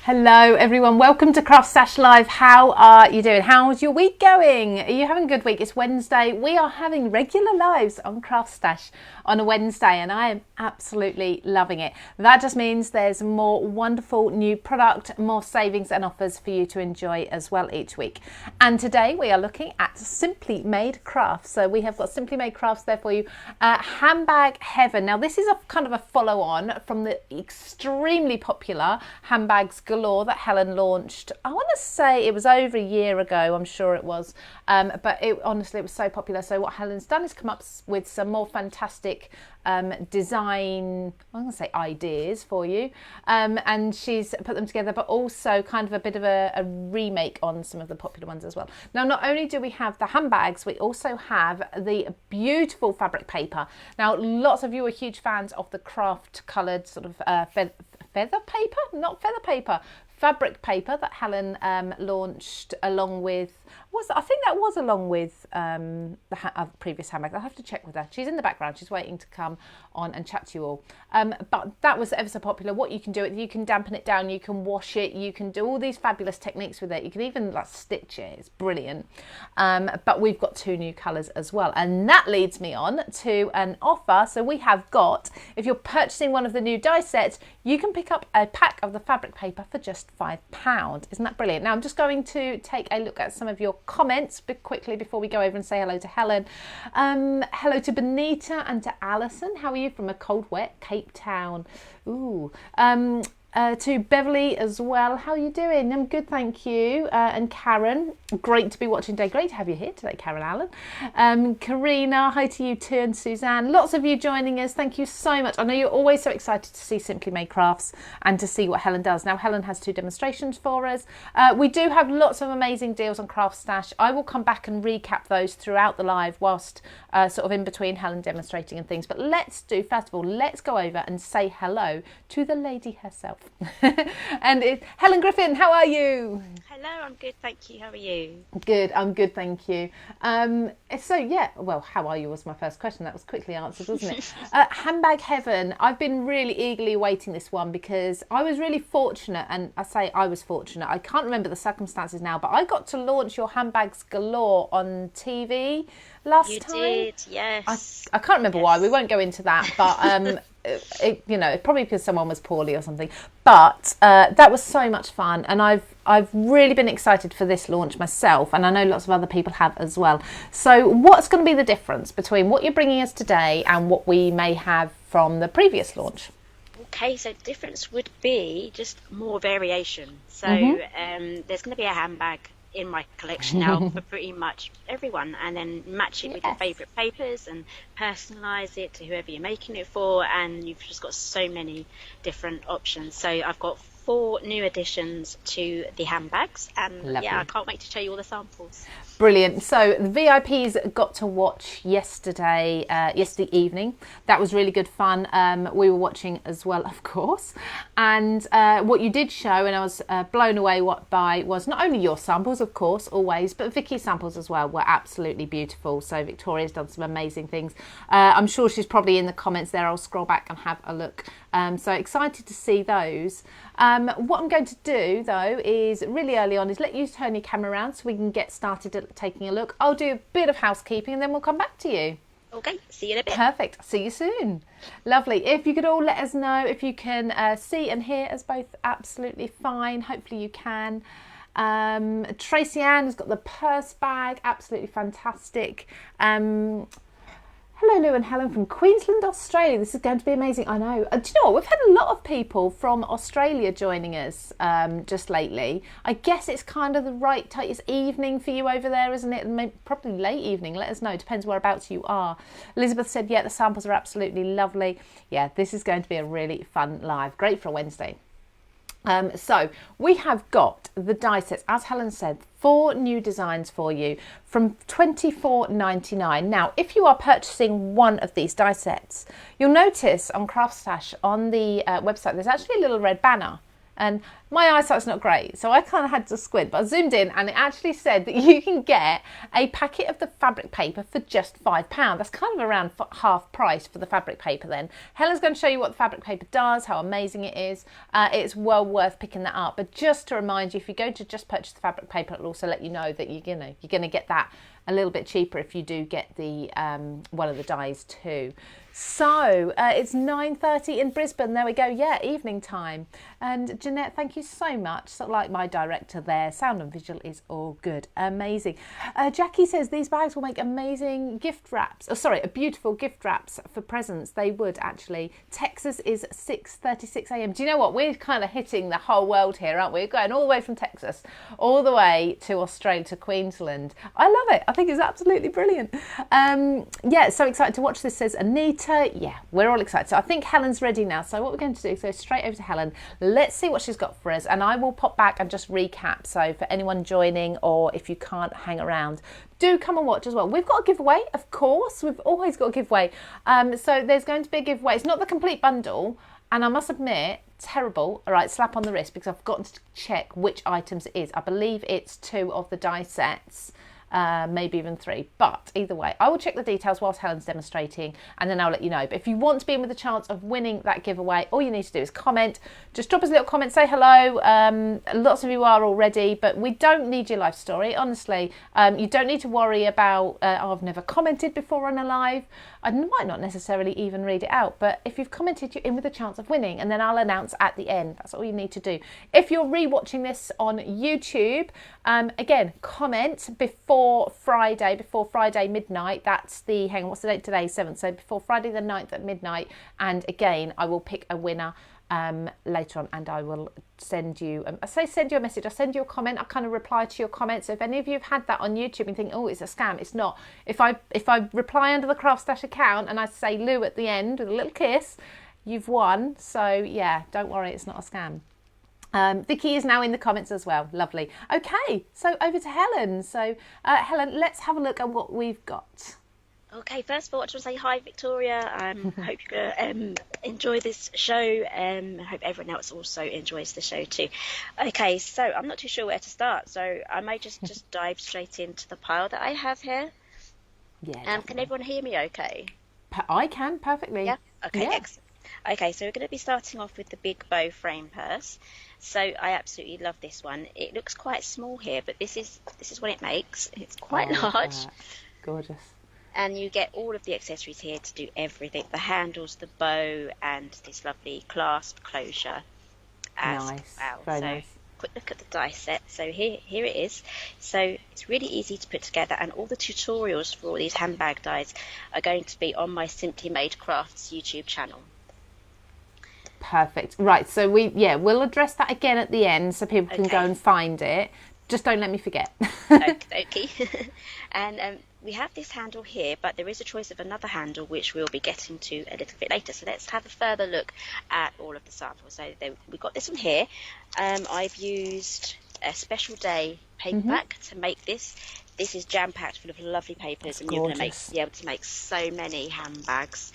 Hello everyone, welcome to CraftStash Live. How are you doing? How's your week going? Are you having a good week? It's Wednesday. We are having regular lives on CraftStash on a Wednesday and I am absolutely loving it. That just means there's more wonderful new product, more savings and offers for you to enjoy as well each week. And today we are looking at Simply Made Crafts. So we have got Simply Made Crafts there for you. Handbag Heaven. Now this is a kind of a follow on from the extremely popular Handbags Galore that Helen launched. I want to say it was over a year ago, I'm sure it was, but honestly it was so popular. So what Helen's done is come up with some more fantastic design, I'm going to say ideas for you, and she's put them together, but also kind of a bit of a remake on some of the popular ones as well. Now not only do we have the handbags, we also have the beautiful fabric paper. Now lots of you are huge fans of the craft coloured sort of fabric paper that Helen launched along with, I think that was along with the previous handbag. I'll have to check with her. She's in the background. She's waiting to come on and chat to you all. But that was ever so popular. What you can do, you can dampen it down, you can wash it, you can do all these fabulous techniques with it. You can even like stitch it. It's brilliant. But we've got two new colours as well. And that leads me on to an offer. So we have got, if you're purchasing one of the new die sets, you can pick up a pack of the fabric paper for just £5. Isn't that brilliant? Now I'm just going to take a look at some of your comments quickly before we go over and say hello to Helen. Hello to Benita and to Alison. How are you from a cold, wet Cape Town? Ooh. To Beverly as well. How are you doing? I'm good, thank you. And Karen, great to be watching today. Great to have you here today, Karen Allen. Karina, hi to you too, and Suzanne. Lots of you joining us. Thank you so much. I know you're always so excited to see Simply Made Crafts and to see what Helen does. Now, Helen has two demonstrations for us. We do have lots of amazing deals on CraftStash. I will come back and recap those throughout the live whilst sort of in between Helen demonstrating and things. But let's first of all, let's go over and say hello to the lady herself. And Helen Griffin, how are you? Hello, I'm good, thank you. How are you? Good, I'm good, thank you. So yeah, well, how are you was my first question. That was quickly answered, wasn't it? Handbag Heaven. I've been really eagerly awaiting this one because I was really fortunate, and I say I was fortunate. I can't remember the circumstances now, but I got to launch your Handbags Galore on TV last time. You did, yes. I can't remember why. We won't go into that, but probably because someone was poorly or something. But that was so much fun, and I've really been excited for this launch myself, and I know lots of other people have as well. So what's going to be the difference between what you're bringing us today and what we may have from the previous launch? Okay, so the difference would be just more variation. So there's going to be a handbag in my collection now for pretty much everyone, and then match it with your favourite papers and personalise it to whoever you're making it for, and you've just got so many different options. So I've got 4 new additions to the handbags, and Lovely. Yeah, I can't wait to show you all the samples. Brilliant. So the VIPs got to watch yesterday evening. That was really good fun. We were watching as well, of course. And what you did show, and I was blown away by, was not only your samples, of course, always, but Vicky's samples as well were absolutely beautiful. So Victoria's done some amazing things. I'm sure she's probably in the comments there. I'll scroll back and have a look. So excited to see those. What I'm going to do though is really early on is let you turn your camera around so we can get started at taking a look. I'll do a bit of housekeeping and then we'll come back to you. Okay, see you in a bit. Perfect. See you soon. Lovely. If you could all let us know if you can see and hear us both absolutely fine. Hopefully you can. Tracy Ann has got the purse bag. Absolutely fantastic. Hello, Lou and Helen from Queensland, Australia. This is going to be amazing. I know. Do you know what? We've had a lot of people from Australia joining us just lately. I guess it's kind of the right time. It's evening for you over there, isn't it? Maybe, probably late evening. Let us know. Depends whereabouts you are. Elizabeth said, yeah, the samples are absolutely lovely. Yeah, this is going to be a really fun live. Great for a Wednesday. So we have got the die sets, as Helen said, 4 new designs for you from $24.99. Now, if you are purchasing one of these die sets, you'll notice on CraftStash on the website, there's actually a little red banner. and my eyesight's not great, so I kind of had to squint, but I zoomed in and it actually said that you can get a packet of the fabric paper for just £5. That's kind of around half price for the fabric paper then. Helen's going to show you what the fabric paper does, how amazing it is. It's well worth picking that up, but just to remind you, if you go to just purchase the fabric paper, it'll also let you know that you're going to get that a little bit cheaper if you do get the one of the dies too. So it's 9:30 in Brisbane. There we go. Yeah, evening time. And Jeanette, thank you so much. Sort of like my director there. Sound and visual is all good. Amazing. Jackie says these bags will make amazing gift wraps. Oh, sorry, beautiful gift wraps for presents. They would actually. Texas is 6:36 a.m. Do you know what? We're kind of hitting the whole world here, aren't we? We're going all the way from Texas all the way to Australia, to Queensland. I love it. I think it's absolutely brilliant. Yeah, so excited to watch this, says Anita. Yeah, we're all excited. So I think Helen's ready now. So what we're going to do is go straight over to Helen. Let's see what she's got for us. And I will pop back and just recap. So for anyone joining, or if you can't hang around, do come and watch as well. We've got a giveaway, of course. We've always got a giveaway. So there's going to be a giveaway. It's not the complete bundle. And I must admit, terrible. All right, slap on the wrist, because I've forgotten to check which items it is. I believe it's 2 of the die sets. Maybe even 3, but either way I will check the details whilst Helen's demonstrating, and then I'll let you know. But if you want to be in with a chance of winning that giveaway, all you need to do is comment. Just drop us a little comment, say hello. Lots of you are already, but we don't need your life story, honestly. You don't need to worry about I've never commented before on a live. I might not necessarily even read it out, but if you've commented, you're in with a chance of winning, and then I'll announce at the end. That's all you need to do. If you're rewatching this on YouTube, again, comment before Friday midnight. That's the, hang on, what's the date today? 7th. So before Friday the 9th at midnight. And again, I will pick a winner later on, and I will send you, I say send you a message, I send you a comment, I kind of reply to your comment. So if any of you have had that on YouTube and think, oh, it's a scam, it's not. If I reply under the CraftStash account and I say Lou at the end with a little kiss, you've won. So yeah, don't worry, it's not a scam. Vicky is now in the comments as well. Lovely. Okay, so over to Helen. So Helen, let's have a look at what we've got. Okay, first of all, I just want to say hi, Victoria. Hope you're going to enjoy this show. I hope everyone else also enjoys the show too. Okay, so I'm not too sure where to start, so I may just dive straight into the pile that I have here. Yeah. Can everyone hear me okay? I can, perfectly. Yeah? Okay, yeah. Excellent. Okay, so we're going to be starting off with the big bow frame purse. So I absolutely love this one. It looks quite small here, but this is what it makes. It's quite large. Gorgeous. And you get all of the accessories here to do everything. The handles, the bow, and this lovely clasp closure as nice. well. Very so nice. Quick look at the die set. So here it is. So it's really easy to put together, and all the tutorials for all these handbag dies are going to be on my Simply Made Crafts YouTube channel. Perfect. Right, so we'll address that again at the end so people can go and find it. Just don't let me forget. Okay. And we have this handle here, but there is a choice of another handle which we'll be getting to a little bit later. So let's have a further look at all of the samples. So we've got this one here. I've used a special day paper pack to make this. This is jam-packed full of lovely papers, and you're going to be able to make so many handbags.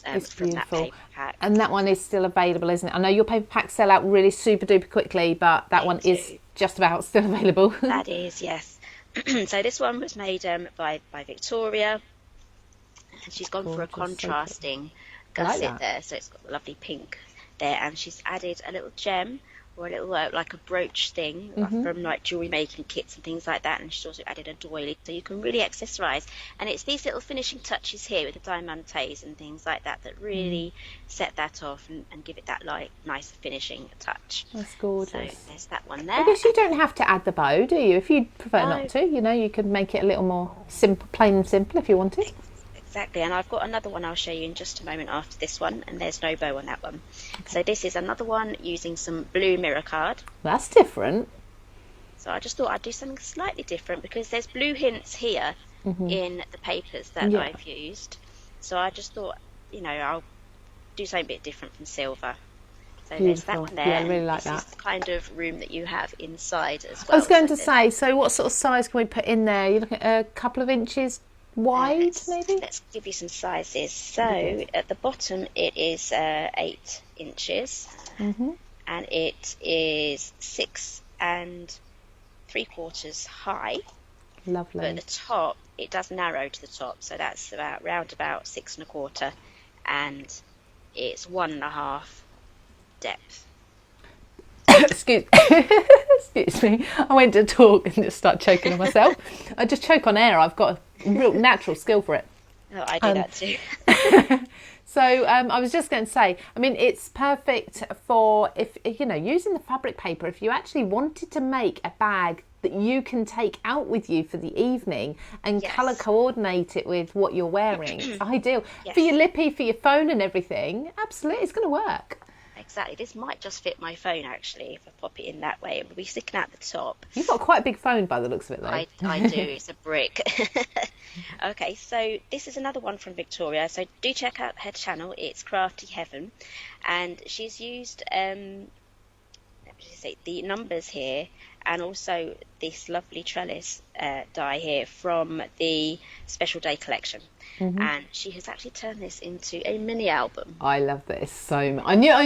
It's from beautiful. that paper pack. And that one is still available, isn't it? I know your paper packs sell out really super duper quickly, but that one is just about still available. That is, yes. So this one was made by Victoria, and she's gone for a contrasting gusset there. So it's got a lovely pink there, and she's added a little gem or a little like a brooch thing from like jewelry making kits and things like that, and she's also added a doily, so you can really accessorize. And it's these little finishing touches here with the diamantes and things like that that really set that off and give it that like nice finishing touch. That's gorgeous. So there's that one there. I guess you don't have to add the bow, do you? If you prefer not to, you could make it a little more simple, plain and simple if you wanted. Exactly, and I've got another one I'll show you in just a moment after this one, and there's no bow on that one. Okay. So this is another one using some blue mirror card. That's different. So I just thought I'd do something slightly different because there's blue hints here in the papers that I've used. So I just thought, I'll do something a bit different from silver. So there's that one there. Yeah, I really like that. This is the kind of room that you have inside as well. I was going to say, so what sort of size can we put in there? You're looking at a couple of inches wide, maybe? Let's give you some sizes. So at the bottom it is 8 inches, and and it is 6 3/4 high. Lovely. But at the top, it does narrow to the top, so that's round about 6 1/4, and it's 1.5 depth. Excuse me. I went to talk and just start choking on myself. I just choke on air. I've got a real natural skill for it. Oh, I do that too. So I was just going to say, I mean, it's perfect for if using the fabric paper. If you actually wanted to make a bag that you can take out with you for the evening and colour coordinate it with what you're wearing, it's ideal for your lippy, for your phone and everything. Absolutely, it's going to work. Exactly. This might just fit my phone, actually, if I pop it in that way. It will be sticking out the top. You've got quite a big phone by the looks of it, though. I do. It's a brick. Okay, so this is another one from Victoria. So do check out her channel. It's Crafty Heaven. And she's used the numbers here and also this lovely trellis die here from the Special Day collection. And she has actually turned this into a mini album. I love this so much. I knew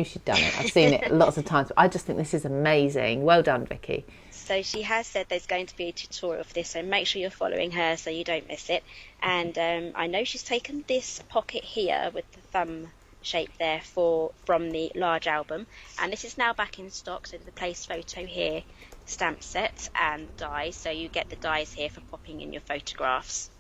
she'd done it. I've seen it lots of times. But I just think this is amazing. Well done, Vicky. So she has said there's going to be a tutorial for this, so make sure you're following her so you don't miss it. And I know she's taken this pocket here with the thumb shape there from the large album, and this is now back in stock. So the place photo here, stamp set and dies. So you get the dies here for popping in your photographs.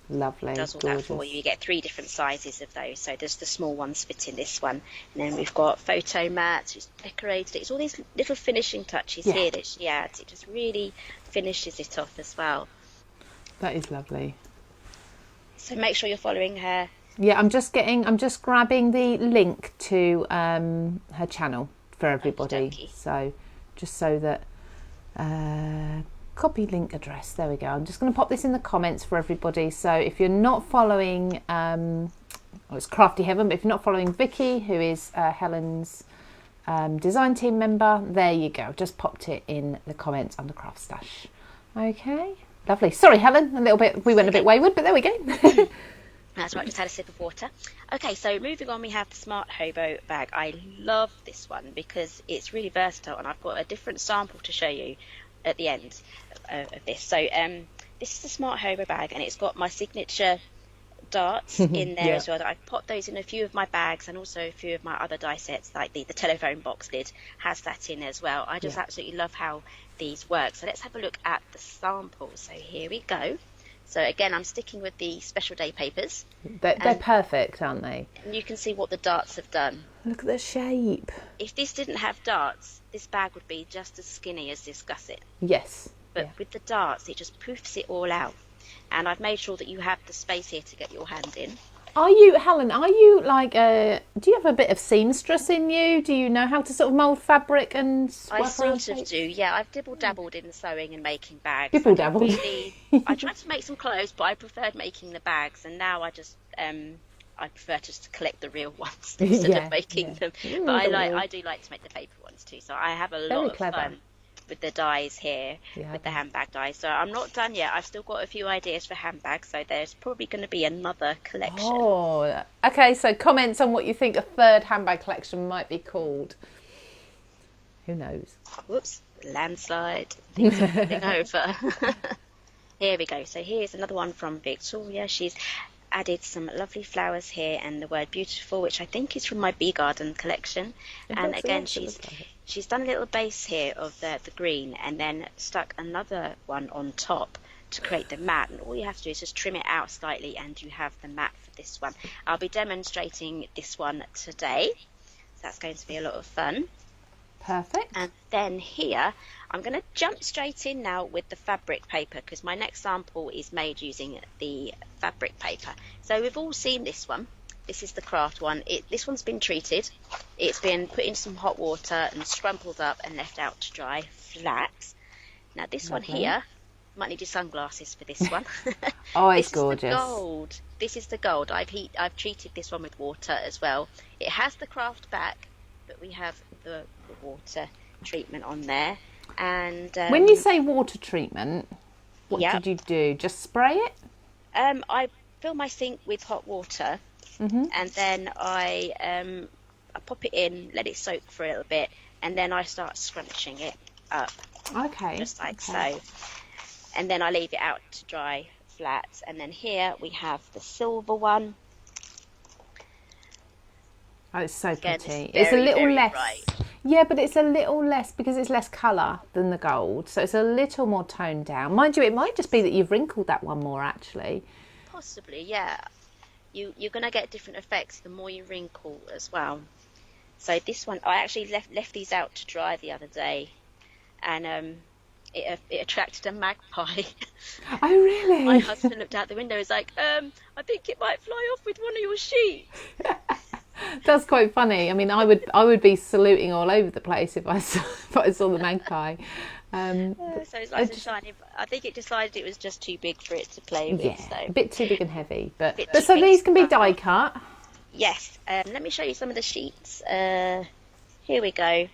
Lovely. It does all that for you. You get 3 different sizes of those. So there's the small ones fit in this one. And then we've got photo mats. She's decorated it. It's all these little finishing touches here that she adds. It just really finishes it off as well. That is lovely. So make sure you're following her. Yeah, I'm just grabbing the link to her channel for everybody. Okey-dokey. So just so that copy link address. There we go. I'm just going to pop this in the comments for everybody. So if you're not following, it's Crafty Heaven, but if you're not following Vicky, who is Helen's design team member, there you go. Just popped it in the comments under CraftStash. Okay, lovely. Sorry, Helen, we went a bit wayward, but there we go. That's right, just had a sip of water. Okay, so moving on, we have the Smart Hobo bag. I love this one because it's really versatile, and I've got a different sample to show you at the end of this. So this is the Smart Hobo bag, and it's got my signature darts in there as well. I've popped those in a few of my bags and also a few of my other die sets, like the telephone box lid has that in as well. I just absolutely love how these work. So let's have a look at the sample. So here we go. So again, I'm sticking with the Special Day papers. They're perfect, aren't they? And you can see what the darts have done. Look at the shape. If this didn't have darts, this bag would be just as skinny as this gusset. Yes. But with the darts, it just poofs it all out. And I've made sure that you have the space here to get your hand in. Helen, like, do you have a bit of seamstress in you? Do you know how to sort of mould fabric and I sort of do, yeah. I've dibble-dabbled in sewing and making bags. Dibble-dabbled? I tried to make some clothes, but I preferred making the bags. And now I just, I prefer just to collect the real ones instead of making them. But I do like to make the paper ones too. So I have a lot of fun with the dies here, with the handbag dies. So I'm not done yet. I've still got a few ideas for handbags, so there's probably going to be another collection. Oh, okay. So comments on what you think a third handbag collection might be called. Who knows? Whoops, landslide. Things are falling over. Here we go. So here's another one from Victoria. She's added some lovely flowers here and the word beautiful, which I think is from my Bee Garden collection. And again, she's done a little base here of the green and then stuck another one on top to create the mat. And all you have to do is just trim it out slightly and you have the mat for this one. I'll be demonstrating this one today. So that's going to be a lot of fun. Perfect. And then here, I'm going to jump straight in now with the fabric paper because my next sample is made using the fabric paper. So we've all seen this one. This is the craft one. This one's been treated. It's been put in some hot water and scrumpled up and left out to dry flat. Now this one here, might need your sunglasses for this one. Oh, it's gorgeous. This is the gold. This is the gold. I've treated this one with water as well. It has the craft back, but we have the water treatment on there. And when you say water treatment, what did you do? Just spray it? I fill my sink with hot water, and then I I pop it in, let it soak for a little bit, and then I start scrunching it up. Okay. Just like so. And then I leave it out to dry flat. And then here we have the silver one. Oh, it's so pretty. It's a little very less. bright. Yeah, but it's a little less because it's less colour than the gold. So it's a little more toned down. Mind you, it might just be that you've wrinkled that one more, actually. Possibly, yeah. You're going to get different effects the more you wrinkle as well. So this one, I actually left these out to dry the other day. And it attracted a magpie. Oh, really? My husband looked out the window and was like, I think it might fly off with one of your sheets. That's quite funny. I mean, I would be saluting all over the place if I saw the magpie. So it's nice and shiny. I think it decided it was just too big for it to play with. Yeah, so. a bit too big and heavy. But so so these can be die cut. Yes. Let me show you some of the sheets. Here we go.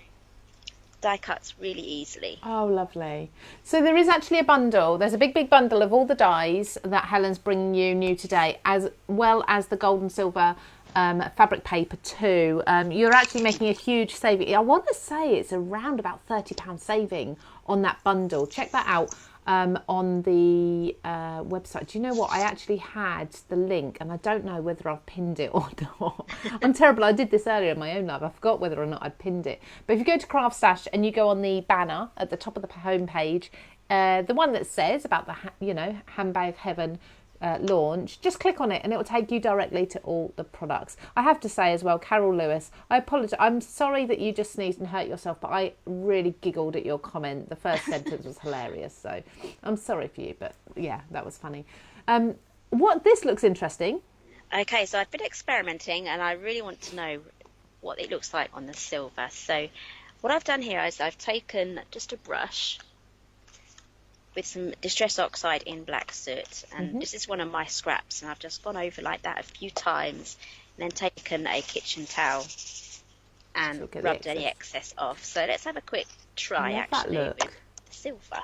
Die cuts really easily. Oh, lovely. So there is actually a bundle. There's a big bundle of all the dies that Helen's bringing you new today, as well as the gold and silver fabric paper too. You're actually making a huge saving. I want to say it's around about £30 saving on that bundle. Check that out on the website. Do you know what? I actually had the link and I don't know whether I've pinned it or not. I'm terrible. I did this earlier in my own life. I forgot whether or not I'd pinned it. But if you go to CraftStash and you go on the banner at the top of the homepage, the one that says about the Handbag Heaven launch, just click on it and it will take you directly to all the products. I have to say as well, Carol Lewis, I apologise. I'm sorry that you just sneezed and hurt yourself, but I really giggled at your comment. The first sentence was hilarious, so I'm sorry for you, but yeah, that was funny. This looks interesting. Okay, so I've been experimenting and I really want to know what it looks like on the silver. So what I've done here is I've taken just a brush with some Distress Oxide in black soot, and this is one of my scraps, and I've just gone over like that a few times and then taken a kitchen towel and rubbed any excess off. So let's have a quick try actually with the silver.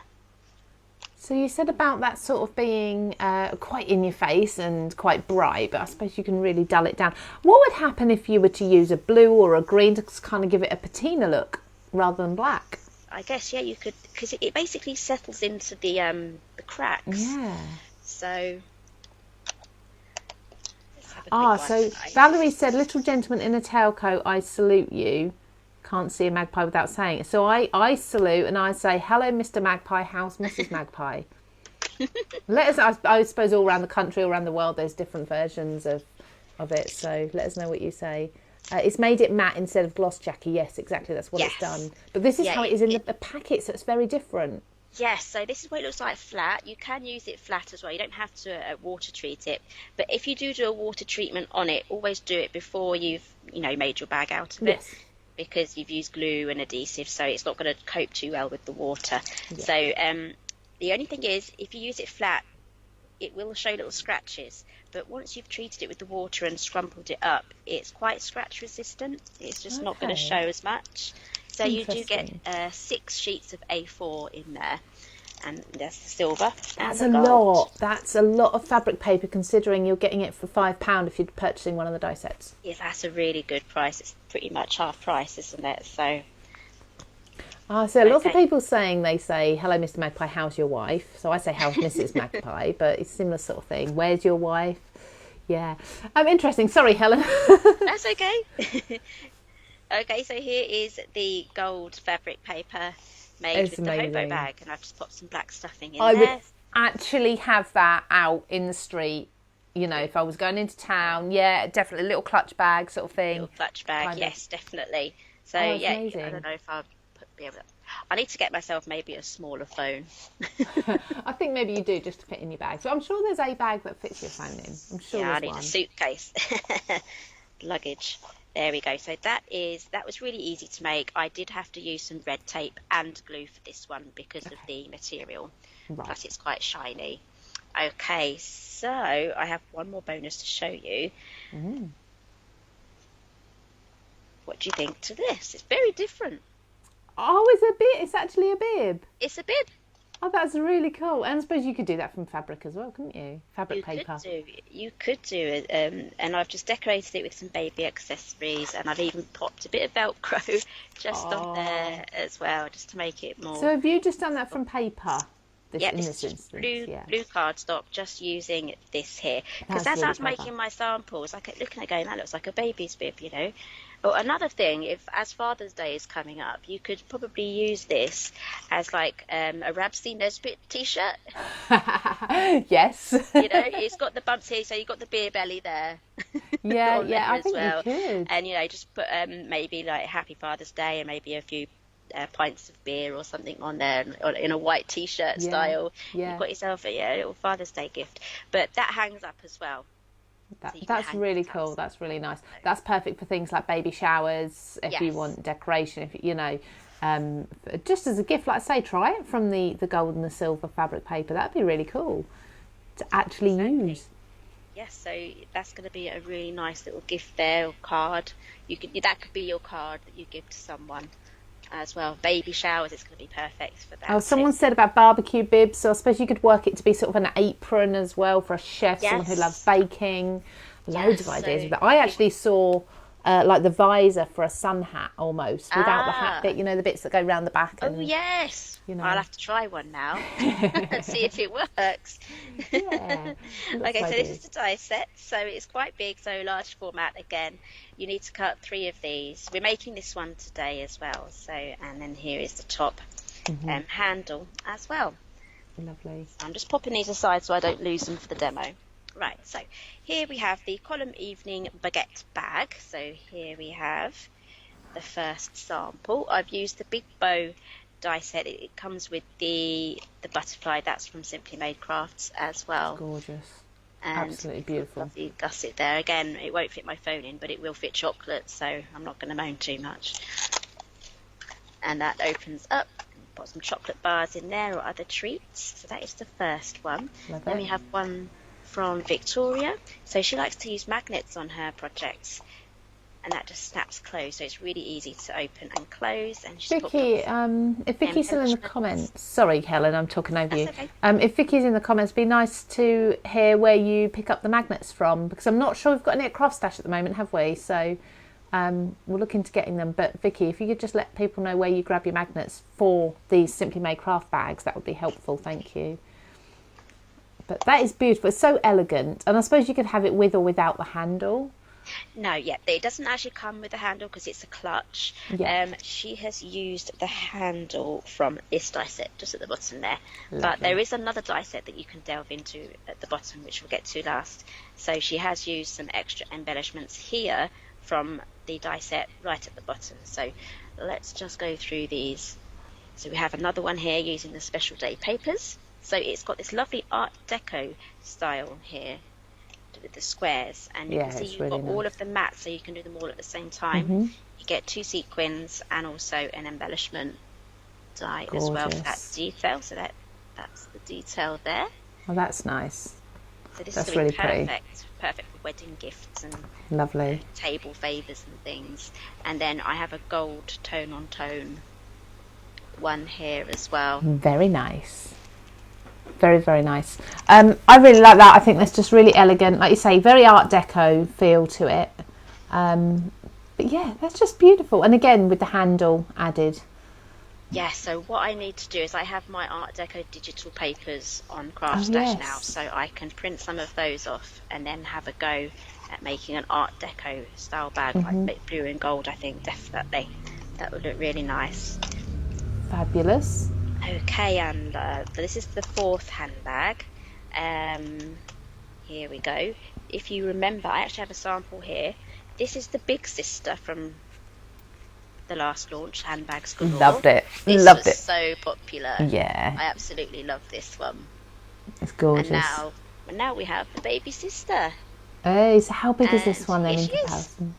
So you said about that sort of being quite in your face and quite bright, but I suppose you can really dull it down. What would happen if you were to use a blue or a green to kind of give it a patina look rather than black? I guess, yeah, you could, because it basically settles into the cracks. Yeah. So. So Valerie said, "Little gentleman in a tailcoat, I salute you. Can't see a magpie without saying it." So I salute and I say, "Hello, Mr. Magpie. How's Mrs. Magpie?" Let us. I suppose all around the country, all around the world, there's different versions of it. So let us know what you say. It's made it matte instead of gloss, Jackie. Yes, exactly. That's what it's done. But this is how it is in the packet, so it's very different. Yes, so this is what it looks like flat. You can use it flat as well. You don't have to water treat it. But if you do a water treatment on it, always do it before you've made your bag out of it. Because you've used glue and adhesive, so it's not going to cope too well with the water. Yeah. So the only thing is, if you use it flat, it will show little scratches. But once you've treated it with the water and scrumpled it up, it's quite scratch resistant. It's just not going to show as much. So you do get 6 sheets of A4 in there. And there's the silver. That's a lot. That's a lot of fabric paper, considering you're getting it for £5 if you're purchasing one of the die sets. Yeah, that's a really good price. It's pretty much half price, isn't it? So. So lots of people they say, "Hello, Mr. Magpie, how's your wife?" So I say, "How's Mrs. Magpie?" But it's a similar sort of thing. Where's your wife? Yeah. Interesting. Sorry, Helen. That's okay. Okay, so here is the gold fabric paper made with the hobo bag, and I've just popped some black stuffing in there. I would actually have that out in the street. If I was going into town, yeah, definitely a little clutch bag sort of thing. Little clutch bag, yes, definitely. So yeah, amazing. I don't know if I'll be able to. I need to get myself maybe a smaller phone. I think maybe you do, just to fit in your bag. So I'm sure there's a bag that fits your phone in. I'm sure. Yeah, I need a suitcase, luggage. There we go. So that was really easy to make. I did have to use some red tape and glue for this one because of the material. Right. Plus it's quite shiny. Okay, so I have one more bonus to show you. What do you think to this? It's very different. Oh, it's a bib. It's actually a bib. It's a bib. Oh, that's really cool. And I suppose you could do that from fabric as well, couldn't you? Fabric paper. You could do it, and I've just decorated it with some baby accessories, and I've even popped a bit of Velcro just on there as well, just to make it more. So have you just done that from paper? This is just blue cardstock, just using this here. Because as I was making my samples, I kept looking at it going, that looks like a baby's bib, you know. Or another thing, if as Father's Day is coming up, you could probably use this as like a Rabsy Nesbitt t-shirt. Yes. You know, it's got the bumps here, so you've got the beer belly there. Yeah, I think you could. And, you know, just put maybe like Happy Father's Day and maybe a few pints of beer or something on there in a white t-shirt style. You've got yourself a little Father's Day gift. But that hangs up as well. That's really cool. That's really nice. That's perfect for things like baby showers, if you want decoration, if you know, just as a gift, like I say, try it from the gold and the silver fabric paper. That'd be really cool to actually use. Yes, so that's going to be a really nice little gift there, or card. That could be your card that you give to someone as well. Baby showers, it's going to be perfect for that. Oh, someone said about barbecue bibs, so I suppose you could work it to be sort of an apron as well for a chef, someone who loves baking. Loads of ideas with that. I actually saw like the visor for a sun hat almost, without the hat bit, you know, the bits that go round the back. And, oh yes, you know. I'll have to try one now and see if it works. Yeah. Like I said, this is the die set, so it's quite big, so large format. Again, you need to cut 3 of these. We're making this one today as well. So, and then here is the top handle as well. Lovely. So I'm just popping these aside so I don't lose them for the demo. Right, so here we have the Column Evening Baguette bag. So here we have the first sample. I've used the Big Bow die set. It comes with the butterfly. That's from Simply Made Crafts as well. It's gorgeous. And absolutely beautiful. Lovely gusset there. Again, it won't fit my phone in, but it will fit chocolate, so I'm not going to moan too much. And that opens up. Put some chocolate bars in there or other treats. So that is the first one. Then we have one from Victoria. So she likes to use magnets on her projects, and that just snaps closed, so it's really easy to open and close. And Vicky, if Vicky's still in the comments, sorry Helen, I'm talking over you. Okay. If Vicky's in the comments, it'd be nice to hear where you pick up the magnets from, because I'm not sure we've got any at CraftStash at the moment, have we? So we're looking to getting them. But Vicky, if you could just let people know where you grab your magnets for these Simply Made Craft bags, that would be helpful. Thank you. But that is beautiful. It's so elegant. And I suppose you could have it with or without the handle. No, it doesn't actually come with the handle because it's a clutch. She has used the handle from this die set just at the bottom there. Lovely. But there is another die set that you can delve into at the bottom, which we'll get to last. So she has used some extra embellishments here from the die set right at the bottom. So let's just go through these. So we have another one here using the special day papers. So it's got this lovely Art Deco style here with the squares, and you can see you've really got all of the mats, so you can do them all at the same time. You get 2 sequins and also an embellishment die as well for that detail. So that's the detail there. Oh, that's nice. So this is really perfect for wedding gifts and lovely table favours and things. And then I have a gold tone on tone one here as well. Very nice. Very, very nice. I really like that. I think that's just really elegant. Like you say, very Art Deco feel to it. But yeah, that's just beautiful. And again, with the handle added. Yeah, so what I need to do is I have my Art Deco digital papers on CraftStash now. So I can print some of those off and then have a go at making an Art Deco style bag, like blue and gold, I think, definitely. That would look really nice. Fabulous. Okay, and this is the 4th handbag. Here we go. If you remember, I actually have a sample here. This is the big sister from the last launch, Handbags Galore. Loved it. Loved it. So popular. Yeah. I absolutely love this one. It's gorgeous. And now we have the baby sister. Hey, so how big is this one then in comparison?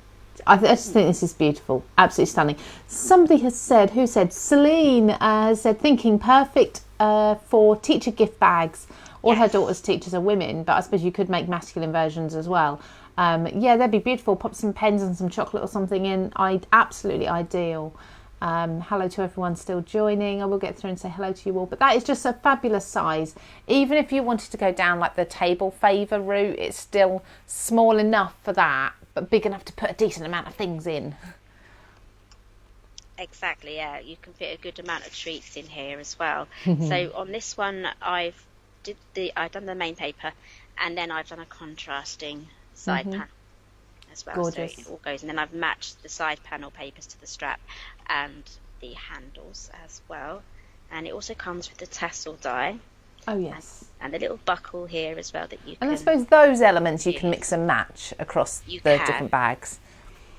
I just think this is beautiful, absolutely stunning. Somebody has said, Celine has said, thinking perfect for teacher gift bags. All her daughter's teachers are women, but I suppose you could make masculine versions as well. Yeah, they'd be beautiful. Pop some pens and some chocolate or something in. Absolutely ideal. Hello to everyone still joining. I will get through and say hello to you all. But that is just a fabulous size. Even if you wanted to go down like the table favour route, it's still small enough for that, but big enough to put a decent amount of things in. Exactly, yeah. You can fit a good amount of treats in here as well. So on this one, I've done the main paper, and then I've done a contrasting side panel as well. Gorgeous. So it all goes, and then I've matched the side panel papers to the strap and the handles as well. And it also comes with the tassel die. Oh yes. And the little buckle here as well that you can. And I suppose those elements you can mix and match across the different bags.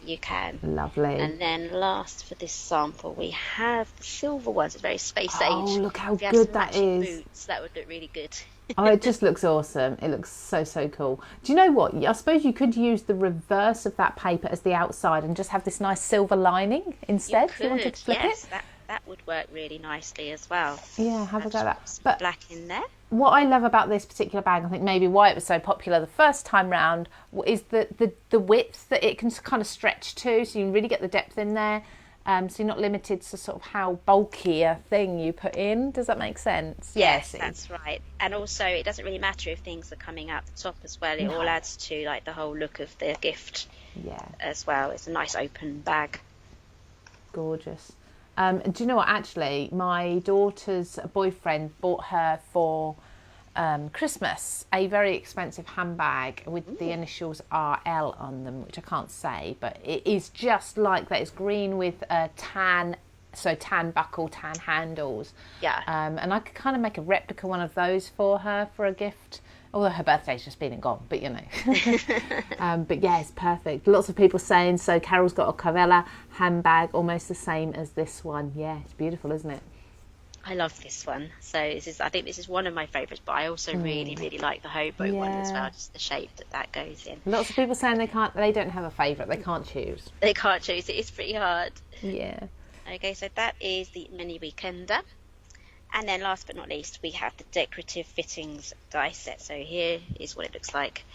You can. Lovely. And then last for this sample, we have the silver ones. It's very space age. Oh, look how if you good have some that matching is. Boots, that would look really good. Oh, it just looks awesome. It looks so cool. Do you know what? I suppose you could use the reverse of that paper as the outside and just have this nice silver lining instead. You could, if you wanted to flip yes, it. that would work really nicely as well. Yeah, have a go at that. Some But black in there. what I love about this particular bag, I think maybe why it was so popular the first time round, is the width that it can kind of stretch to, so you can really get the depth in there. So you're not limited to sort of how bulky a thing you put in. Does that make sense? Yes, that's right. And also, it doesn't really matter if things are coming out the top as well. It all adds to like the whole look of the gift. Yeah. As well. It's a nice open bag. Gorgeous. Do you know what? Actually, my daughter's boyfriend bought her for Christmas a very expensive handbag with the initials RL on them, which I can't say, but it is just like that. It's green with tan buckle, tan handles. Yeah. And I could kind of make a replica one of those for her for a gift. Although her birthday's just been and gone, but you know. But yeah, it's perfect. Lots of people saying, so Carol's got a Cavella handbag, almost the same as this one. Yeah, it's beautiful, isn't it? I love this one. So I think this is one of my favourites, but I also really like the hobo one as well, just the shape that goes in. Lots of people saying they don't have a favourite, they can't choose. They can't choose, it is pretty hard. Yeah. Okay, so that is the mini weekender. And then last but not least, we have the decorative fittings die set. So here is what it looks like.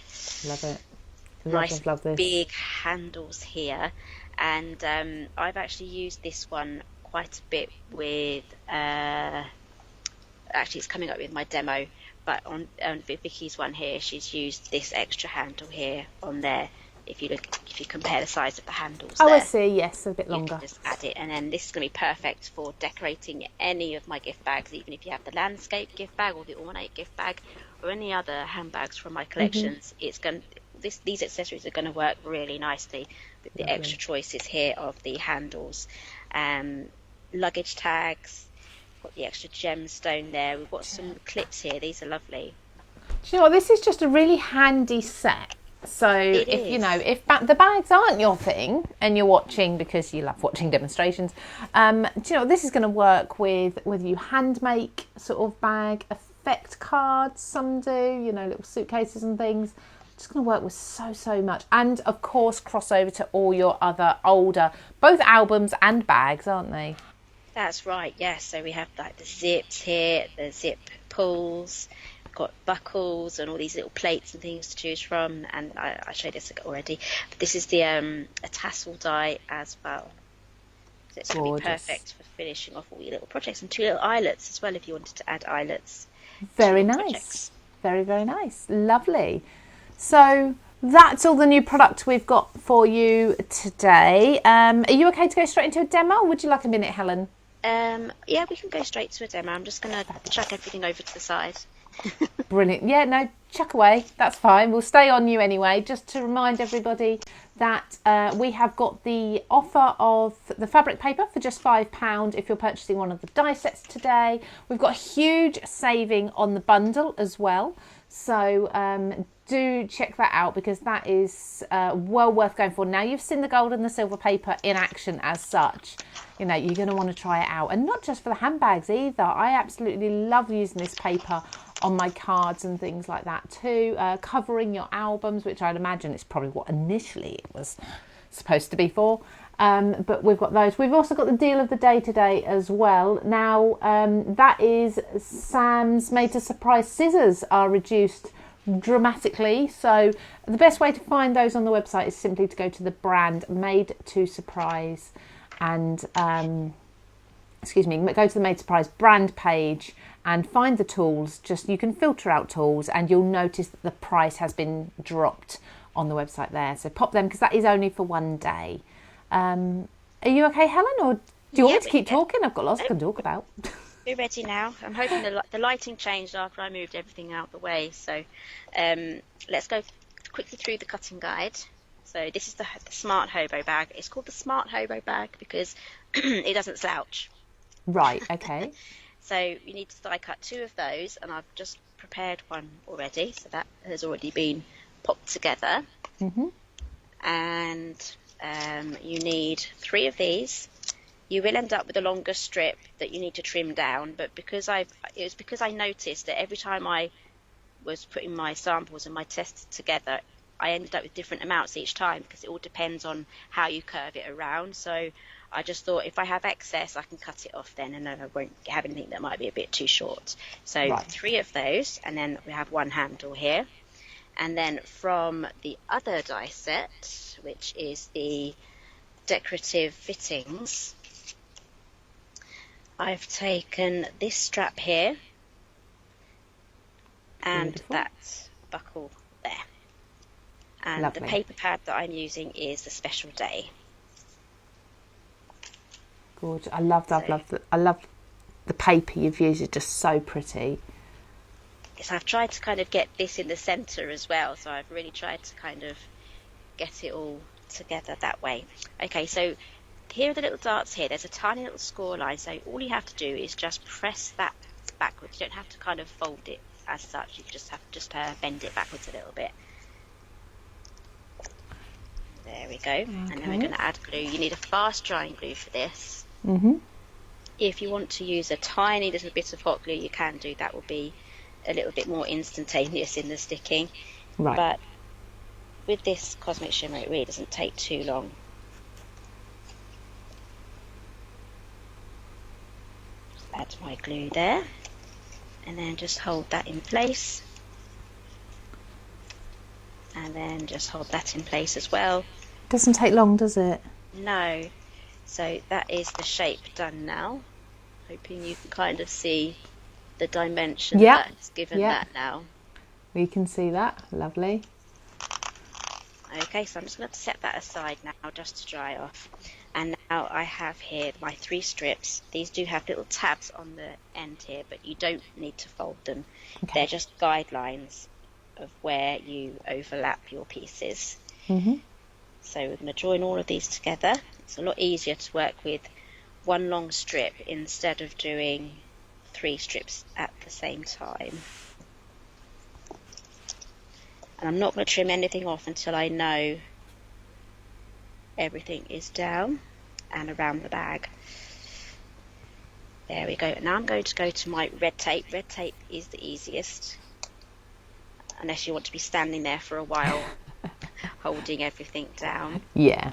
Love it. Love this. Big handles here. And I've actually used this one quite a bit with, actually it's coming up with my demo, but on Vicky's one here, she's used this extra handle here on there. If you compare the size of the handles there. I see, yes, a bit longer. You can just add it, and then this is going to be perfect for decorating any of my gift bags, even if you have the landscape gift bag or the ornate gift bag or any other handbags from my collections. These accessories are going to work really nicely with the extra choices here of the handles. Luggage tags, got the extra gemstone there. We've got some clips here. These are lovely. Do you know what? This is just a really handy set. So if the bags aren't your thing and you're watching because you love watching demonstrations, do you know what? This is going to work with whether you hand make sort of bag, effect cards, some do, you know, little suitcases and things. It's going to work with so much, and of course cross over to all your other older, both albums and bags, aren't they? That's right, yes. So we have like the zips here, the zip pulls, got buckles and all these little plates and things to choose from, and I showed this already, but this is the a tassel die as well. So it's going to be perfect for finishing off all your little projects, and 2 little eyelets as well if you wanted to add eyelets. Very nice. Projects. Very nice. Lovely. So that's all the new product we've got for you today. Are you okay to go straight into a demo, or would you like a minute, Helen? Yeah, we can go straight to a demo. I'm just going to chuck everything over to the side. Brilliant. Yeah, no, chuck away. That's fine. We'll stay on you anyway. Just to remind everybody that we have got the offer of the fabric paper for just £5 if you're purchasing one of the die sets today. We've got a huge saving on the bundle as well. So do check that out, because that is well worth going for. Now you've seen the gold and the silver paper in action as such. You know, you're going to want to try it out. And not just for the handbags either. I absolutely love using this paper on my cards and things like that too. Covering your albums, which I'd imagine is probably what initially it was supposed to be for. But we've got those. We've also got the deal of the day today as well. Now, that is Sam's Made to Surprise scissors are reduced dramatically. So the best way to find those on the website is simply to go to the brand Made to Surprise and go to the Made to Price brand page and find the tools. You can filter out tools and you'll notice that the price has been dropped on the website there. So pop them, because that is only for one day. Are you okay, Helen, or do you want me to keep talking? I've got lots I can talk about. We're ready now. I'm hoping the lighting changed after I moved everything out of the way. So let's go quickly through the cutting guide. So this is the Smart Hobo bag. It's called the Smart Hobo bag because it doesn't slouch. Right, okay. So you need to die cut 2 of those, and I've just prepared one already. So that has already been popped together. Mm-hmm. And you need 3 of these. You will end up with a longer strip that you need to trim down, but because I noticed that every time I was putting my samples and my tests together, I ended up with different amounts each time, because it all depends on how you curve it around. So I just thought if I have excess, I can cut it off then, and then I won't have anything that might be a bit too short. So right. 3 of those, and then we have 1 handle here. And then from the other die set, which is the Decorative Fittings, I've taken this strap here and Beautiful. That buckle there. And Lovely. The paper pad that I'm using is the Special Day. Gorgeous. I love the paper you've used. It's just so pretty. Yes, I've tried to kind of get this in the centre as well, so I've really tried to kind of get it all together that way. Okay, so here are the little darts here. There's a tiny little score line, so all you have to do is just press that backwards. You don't have to kind of fold it as such. You just have to bend it backwards a little bit. There we go. Okay. And then we're going to add glue. You need a fast drying glue for this. Mm-hmm. If you want to use a tiny little bit of hot glue, you can do. That will be a little bit more instantaneous in the sticking. Right. But with this Cosmic Shimmer, it really doesn't take too long. Add my glue there, and then just hold that in place, and then just hold that in place as well. Doesn't take long, does it? No. So that is the shape done now. Hoping you can kind of see the dimension that's given that now. We can see that. Lovely. Okay, so I'm just going to set that aside now just to dry off. And now I have here my 3 strips. These do have little tabs on the end here, but you don't need to fold them. Okay. They're just guidelines of where you overlap your pieces. Mm-hmm. So we're going to join all of these together. It's a lot easier to work with 1 long strip instead of doing 3 strips at the same time. And I'm not going to trim anything off until I know everything is down and around the bag. There we go. Now I'm going to go to my red tape. Red tape is the easiest, unless you want to be standing there for a while holding everything down. Yeah.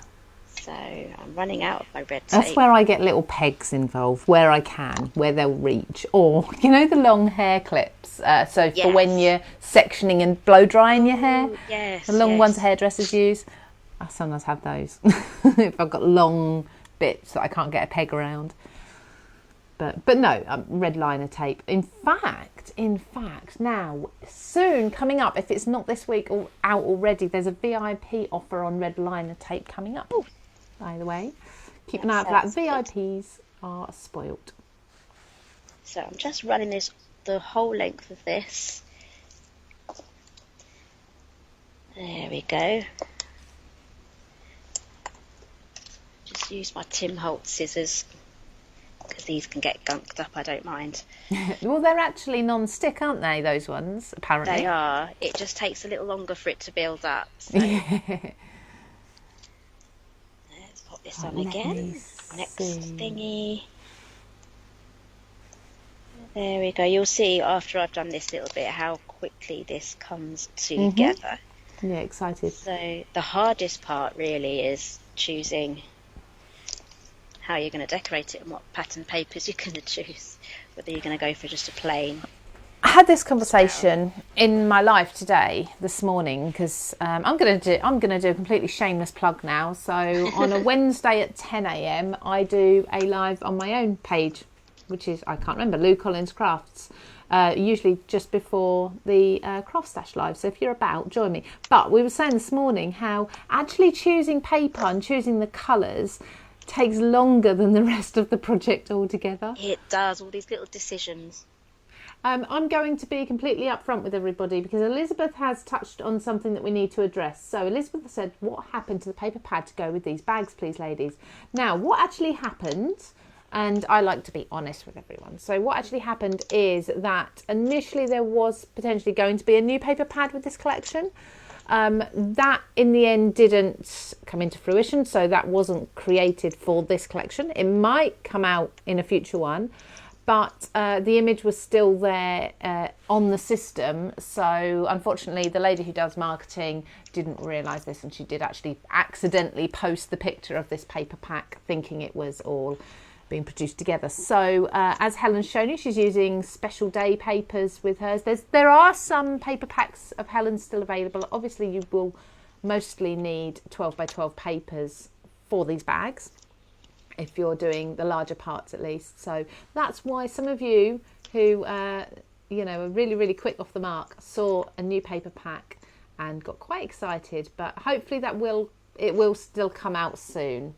So I'm running out of my red tape. That's where I get little pegs involved, where I can, where they'll reach. Or, you know, the long hair clips. For when you're sectioning and blow drying your hair. Yes. The long ones hairdressers use. I sometimes have those. If I've got long bits that I can't get a peg around. But no, red liner tape. In fact, now, soon, coming up, if it's not this week or out already, there's a VIP offer on red liner tape coming up. Ooh, by the way, keep an eye out for that. VIPs are spoilt. So I'm just running this the whole length of this. There we go. Just use my Tim Holtz scissors, because these can get gunked up. I don't mind. Well, they're actually non-stick, aren't they, those ones, apparently? They are. It just takes a little longer for it to build up. So. Let's pop this on again. Next thingy. There we go. You'll see after I've done this little bit how quickly this comes together. Mm-hmm. Yeah, excited. So the hardest part really is choosing how you're going to decorate it and what pattern papers you're going to choose. Whether you're going to go for just a plain I had this conversation in my life this morning, because I'm going to do a completely shameless plug now. So on a Wednesday at 10 a.m, I do a live on my own page, which is, I can't remember, Lou Collins Crafts. Usually just before the CraftStash live. So if you're about, join me. But we were saying this morning how actually choosing paper and choosing the colours takes longer than the rest of the project altogether. It does, all these little decisions. I'm going to be completely upfront with everybody, because Elizabeth has touched on something that we need to address. So Elizabeth said, what happened to the paper pad to go with these bags, please, ladies? Now, what actually happened, and I like to be honest with everyone. So what actually happened is that initially there was potentially going to be a new paper pad with this collection. That in the end didn't come into fruition, so that wasn't created for this collection. It might come out in a future one, but the image was still there on the system. So unfortunately, the lady who does marketing didn't realise this, and she did actually accidentally post the picture of this paper pack thinking it was all being produced together. So as Helen's shown you, she's using special day papers with hers. There are some paper packs of Helen's still available. Obviously you will mostly need 12 by 12 papers for these bags, if you're doing the larger parts at least. So that's why some of you who are really, really quick off the mark saw a new paper pack and got quite excited. But hopefully it will still come out soon,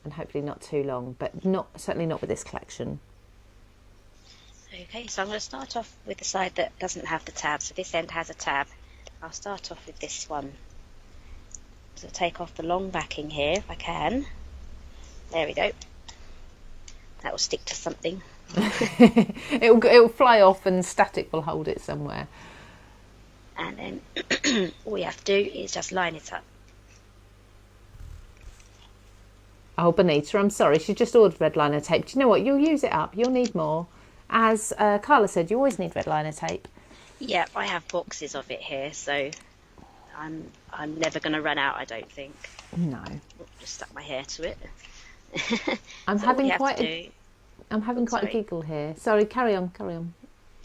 and hopefully not too long, but certainly not with this collection. Okay, so I'm going to start off with the side that doesn't have the tab. So this end has a tab. I'll start off with this one. So take off the long backing here if I can. There we go. That will stick to something. It'll fly off and static will hold it somewhere. And then all you have to do is just line it up. Oh, Bonita, I'm sorry. She just ordered red liner tape. Do you know what? You'll use it up. You'll need more. As Carla said, you always need red liner tape. Yeah, I have boxes of it here, so I'm never going to run out, I don't think. No. Just stuck my hair to it. I'm having quite a giggle here. Sorry, carry on.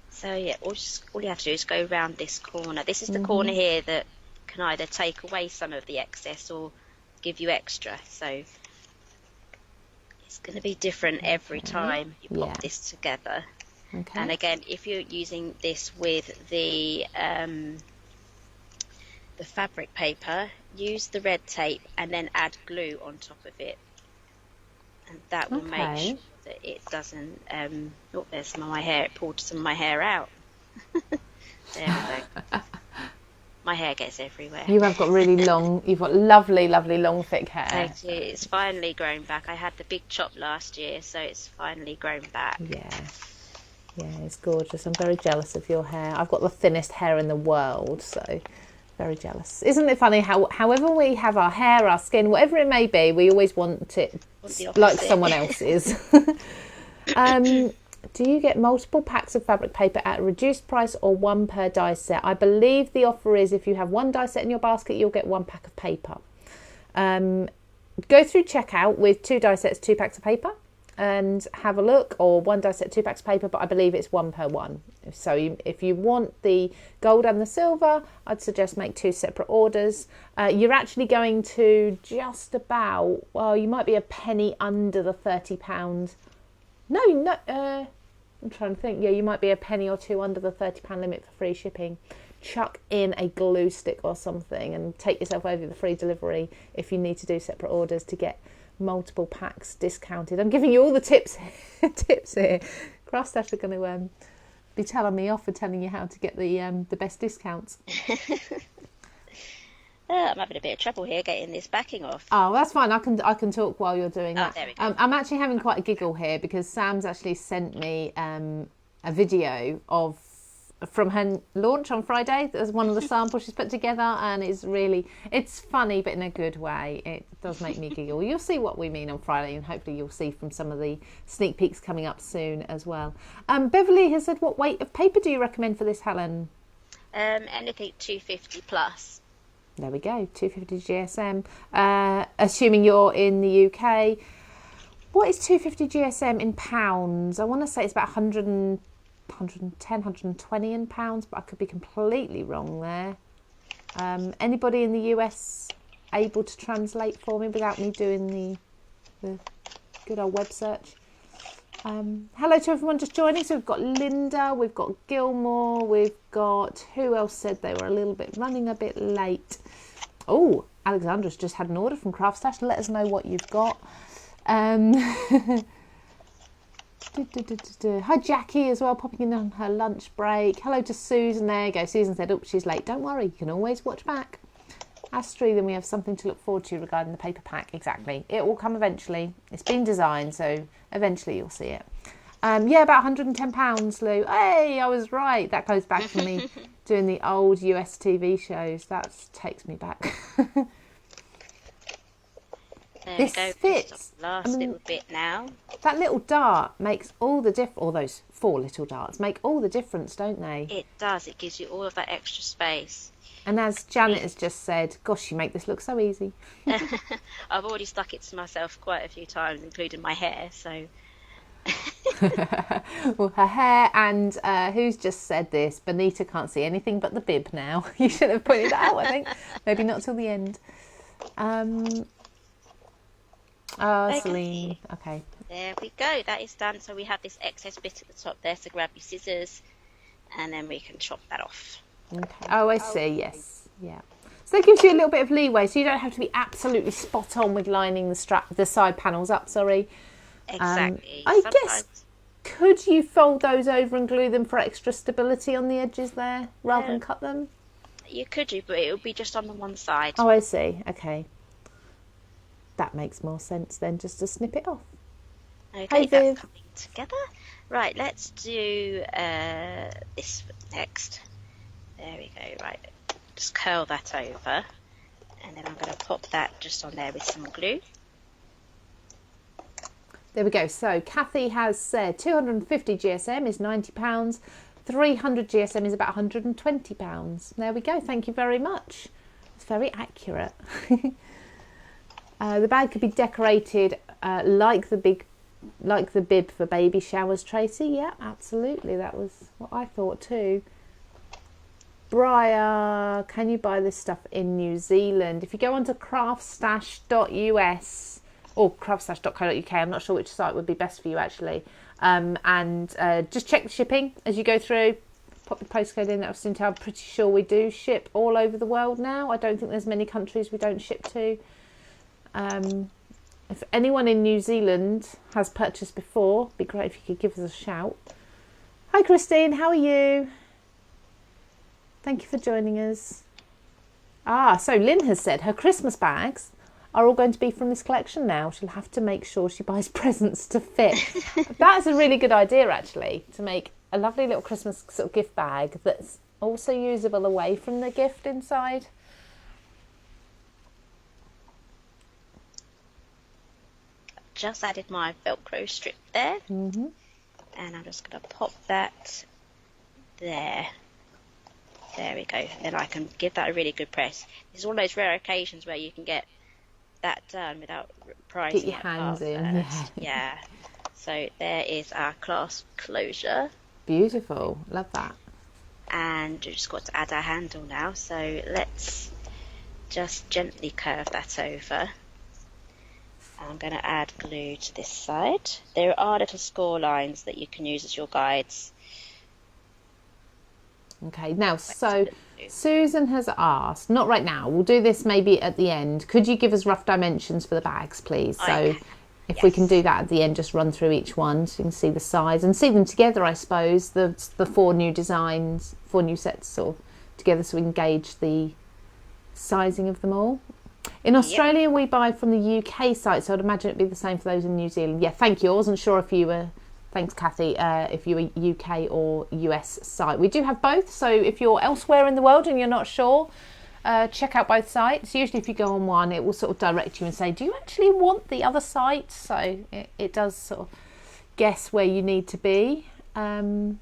So yeah, all you have to do is go around this corner. This is the corner here that can either take away some of the excess or give you extra. So it's going to be different every time you pop this together. Okay. And again, if you're using this with the fabric paper, use the red tape and then add glue on top of it. And that will make sure that it doesn't... there's some of my hair. It pulled some of my hair out. There we go. My hair gets everywhere. You have got you've got lovely, lovely long, thick hair. Thank you. It's finally grown back. I had the big chop last year, so it's finally grown back. Yeah, it's gorgeous. I'm very jealous of your hair. I've got the thinnest hair in the world, so... very jealous. Isn't it funny how however we have our hair, our skin, whatever it may be, we always want it like someone else's. Do you get multiple packs of fabric paper at a reduced price or one per die set? I believe the offer is if you have one die set in your basket, you'll get one pack of paper. Go through checkout with 2 die sets, 2 packs of paper, and have a look, or 1 die set, 2 packs of paper, but I believe it's 1 per one. So if you want the gold and the silver, I'd suggest make 2 separate orders. You're actually going to just about, you might be a penny under the £30. No, I'm trying to think. Yeah, you might be a penny or two under the £30 limit for free shipping. Chuck in a glue stick or something and take yourself over the free delivery if you need to do separate orders to get multiple packs discounted. I'm giving you all the tips here. CraftStash are going to be telling me off for telling you how to get the best discounts. I'm having a bit of trouble here getting this backing off. Oh, that's fine. I can talk while you're doing that. There we go. I'm actually having quite a giggle here because Sam's actually sent me a video from her launch on Friday. There's one of the samples she's put together, and it's funny, but in a good way. It does make me giggle. You'll see what we mean on Friday, and hopefully you'll see from some of the sneak peeks coming up soon as well. Beverly has said, what weight of paper do you recommend for this, Helen? Anything 250 plus. There we go, 250 GSM. Assuming you're in the UK, what is 250 GSM in pounds? I want to say it's about 100 110, 120 in pounds, but I could be completely wrong there. Anybody in the US able to translate for me without me doing the good old web search? Hello to everyone just joining. So we've got Linda, we've got Gilmore, we've got, who else said they were running a bit late? Oh, Alexandra's just had an order from CraftStash. Let us know what you've got. Hi Jackie as well, popping in on her lunch break. Hello to Susan. There you go. Susan said, oh, she's late. Don't worry, you can always watch back. Astrid, then we have something to look forward to regarding the paper pack. Exactly. It will come eventually. It's been designed, so eventually you'll see it. Yeah, about £110, Lou. Hey, I was right. That goes back to me doing the old US TV shows. That takes me back. There This we go. fits. Last little bit now. That little dart makes all the difference. Or those 4 little darts make all the difference, don't they? It does. It gives you all of that extra space. And as Janet has just said, gosh, you make this look so easy. I've already stuck it to myself quite a few times, including my hair. So. Well, her hair, and who's just said this? Bonita can't see anything but the bib now. You should have pointed that out, I think. Maybe not till the end. Celine. Okay. There we go. That is done. So we have this excess bit at the top there. So grab your scissors, and then we can chop that off. Okay. Oh, I see. Yes. Yeah. So that gives you a little bit of leeway. So you don't have to be absolutely spot on with lining the side panels up. Sorry. Exactly. I guess, could you fold those over and glue them for extra stability on the edges there, rather than cut them? You could do, but it would be just on the one side. Oh, I see. Okay. That makes more sense then, just to snip it off. Okay, Hey, that's Viv. coming together. Right, let's do this next. There we go. Right, just curl that over, and then I'm going to pop that just on there with some glue. There we go. So Kathy has said 250 GSM is £90. 300 GSM is about £120. There we go. Thank you very much. It's very accurate. The bag could be decorated like the bib for baby showers, Tracy. Yeah, absolutely. That was what I thought too. Briar, can you buy this stuff in New Zealand? If you go onto craftstash.us or craftstash.co.uk, I'm not sure which site would be best for you actually, and just check the shipping as you go through. Pop the postcode in. I'm pretty sure we do ship all over the world now. I don't think there's many countries we don't ship to. If anyone in New Zealand has purchased before, it'd be great if you could give us a shout. Hi Christine, how are you? Thank you for joining us. So Lynn has said her Christmas bags are all going to be from this collection now. She'll have to make sure she buys presents to fit. That's a really good idea actually, to make a lovely little Christmas sort of gift bag that's also usable away from the gift inside. Just added my Velcro strip there, and I'm just going to pop that there. There we go. Then I can give that a really good press. It's one of those rare occasions where you can get that done without prizing Get your hands in. Yeah. So there is our clasp closure. Beautiful. Love that. And we've just got to add our handle now. So let's just gently curve that over. I'm going to add glue to this side. There are little score lines that you can use as your guides. Okay, now, so Susan has asked, not right now, we'll do this maybe at the end. Could you give us rough dimensions for the bags, please? So if we can do that at the end, just run through each one so you can see the size and see them together, I suppose, the 4 new designs, 4 new sets sort of together so we can gauge the sizing of them all. In Australia, we buy from the UK site, so I'd imagine it'd be the same for those in New Zealand. Yeah, thank you. I wasn't sure if you were... Thanks, Kathy. If you're a UK or US site, we do have both. So if you're elsewhere in the world and you're not sure, check out both sites. Usually, if you go on one, it will sort of direct you and say, "Do you actually want the other site?" So it does sort of guess where you need to be. There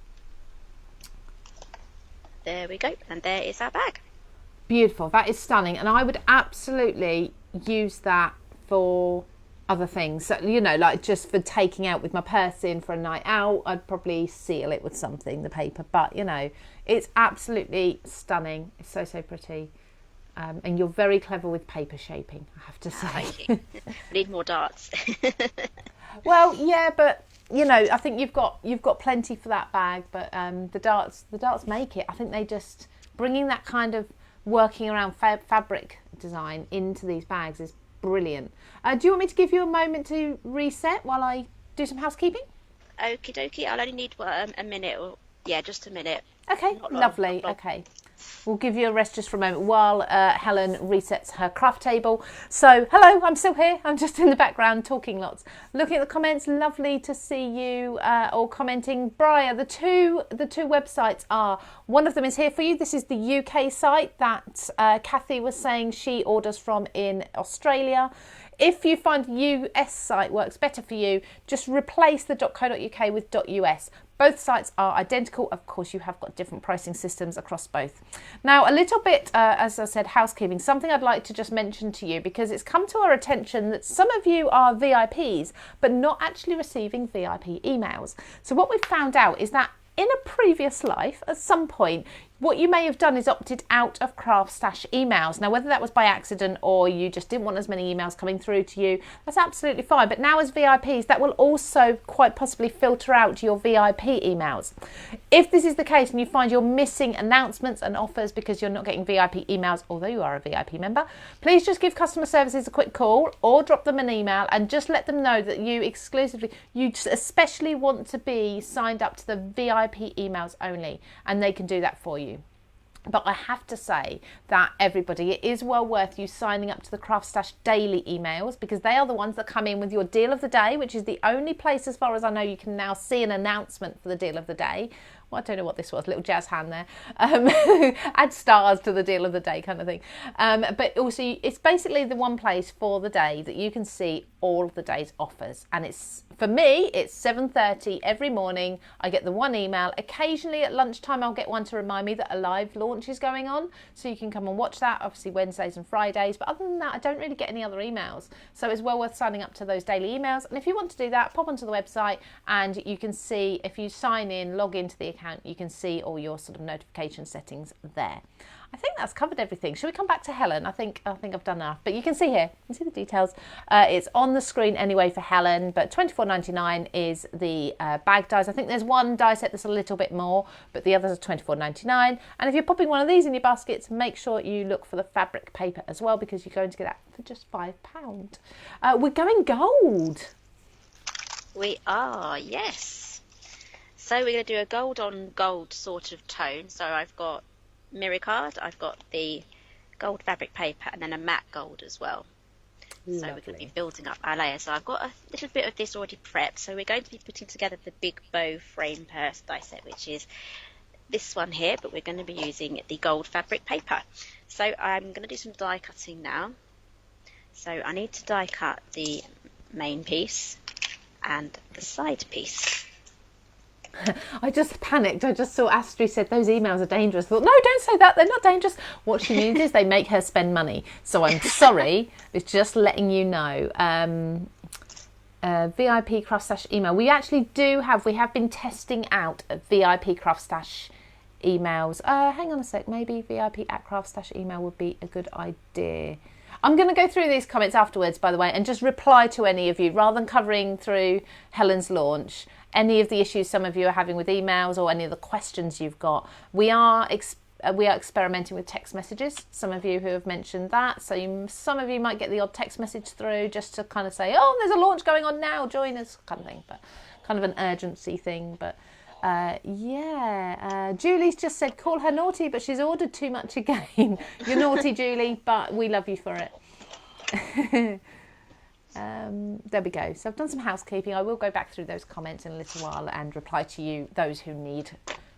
we go, and there is our bag. Beautiful. That is stunning, and I would absolutely use that for other things. So, you know, like just for taking out with my purse in for a night out, I'd probably seal it with something, the paper. But, you know, it's absolutely stunning. It's so, so pretty. And you're very clever with paper shaping, I have to say. I need more darts. Well, yeah, but you know, I think you've got plenty for that bag. But the darts make it. I think they just bringing that kind of working around fabric design into these bags is brilliant. Do you want me to give you a moment to reset while I do some housekeeping? Okie dokie. I'll only need a minute, or just a minute. Okay, lovely. Okay. We'll give you a rest just for a moment while Helen resets her craft table. So, hello, I'm still here. I'm just in the background talking lots. Looking at the comments, lovely to see you all commenting. Briar, the two websites are, one of them is here for you. This is the UK site that Kathy was saying she orders from in Australia. If you find the US site works better for you, just replace the .co.uk with .us. Both sites are identical. Of course, you have got different pricing systems across both. Now, a little bit, as I said, housekeeping, something I'd like to just mention to you, because it's come to our attention that some of you are VIPs, but not actually receiving VIP emails. So what we've found out is that in a previous life, at some point, what you may have done is opted out of CraftStash emails. Now, whether that was by accident or you just didn't want as many emails coming through to you, that's absolutely fine. But now as VIPs, that will also quite possibly filter out your VIP emails. If this is the case and you find you're missing announcements and offers because you're not getting VIP emails, although you are a VIP member, please just give customer services a quick call or drop them an email and just let them know that you especially want to be signed up to the VIP emails only, and they can do that for you. But I have to say that everybody, it is well worth you signing up to the CraftStash daily emails, because they are the ones that come in with your deal of the day, which is the only place, as far as I know, you can now see an announcement for the deal of the day. Well, I don't know what this was, little jazz hand there. Add stars to the deal of the day kind of thing. But also, it's basically the one place for the day that you can see all of the day's offers. And it's, for me, it's 7:30 every morning. I get the one email. Occasionally at lunchtime, I'll get one to remind me that a live launch is going on. So you can come and watch that, obviously Wednesdays and Fridays. But other than that, I don't really get any other emails. So it's well worth signing up to those daily emails. And if you want to do that, pop onto the website and you can see, if you sign in, log into the account, you can see all your sort of notification settings there. I think that's covered everything. Should we come back to Helen? I think I've done enough. But you can see here, you can see the details. It's on the screen anyway for Helen, but $24.99 is the bag dies. I think there's one die set that's a little bit more, but the others are $24.99. And if you're popping one of these in your baskets, make sure you look for the fabric paper as well, because you're going to get that for just £5. We're going gold. We are, yes. So we're going to do a gold on gold sort of tone. So I've got mirror card, I've got the gold fabric paper, and then a matte gold as well. Lovely. So we're going to be building up our layers. So I've got a little bit of this already prepped. So we're going to be putting together the big bow frame purse die set, which is this one here, but we're going to be using the gold fabric paper. So I'm going to do some die cutting now. So I need to die cut the main piece and the side piece. I just panicked. I just saw Astrid said those emails are dangerous. I thought, no, don't say that. They're not dangerous. What she means is they make her spend money. So I'm sorry. It's just letting you know. VIP CraftStash email. We actually we have been testing out VIP CraftStash emails. Hang on a sec. Maybe VIP at CraftStash email would be a good idea. I'm going to go through these comments afterwards, by the way, and just reply to any of you rather than covering through Helen's launch. Any of the issues some of you are having with emails or any of the questions you've got. We are experimenting with text messages. Some of you who have mentioned that. So some of you might get the odd text message through just to kind of say, oh, there's a launch going on now, join us, kind of thing. But kind of an urgency thing. But Julie's just said, call her naughty, but she's ordered too much again. You're naughty, Julie, but we love you for it. There we go. So I've done some housekeeping. I will go back through those comments in a little while and reply to you, those who need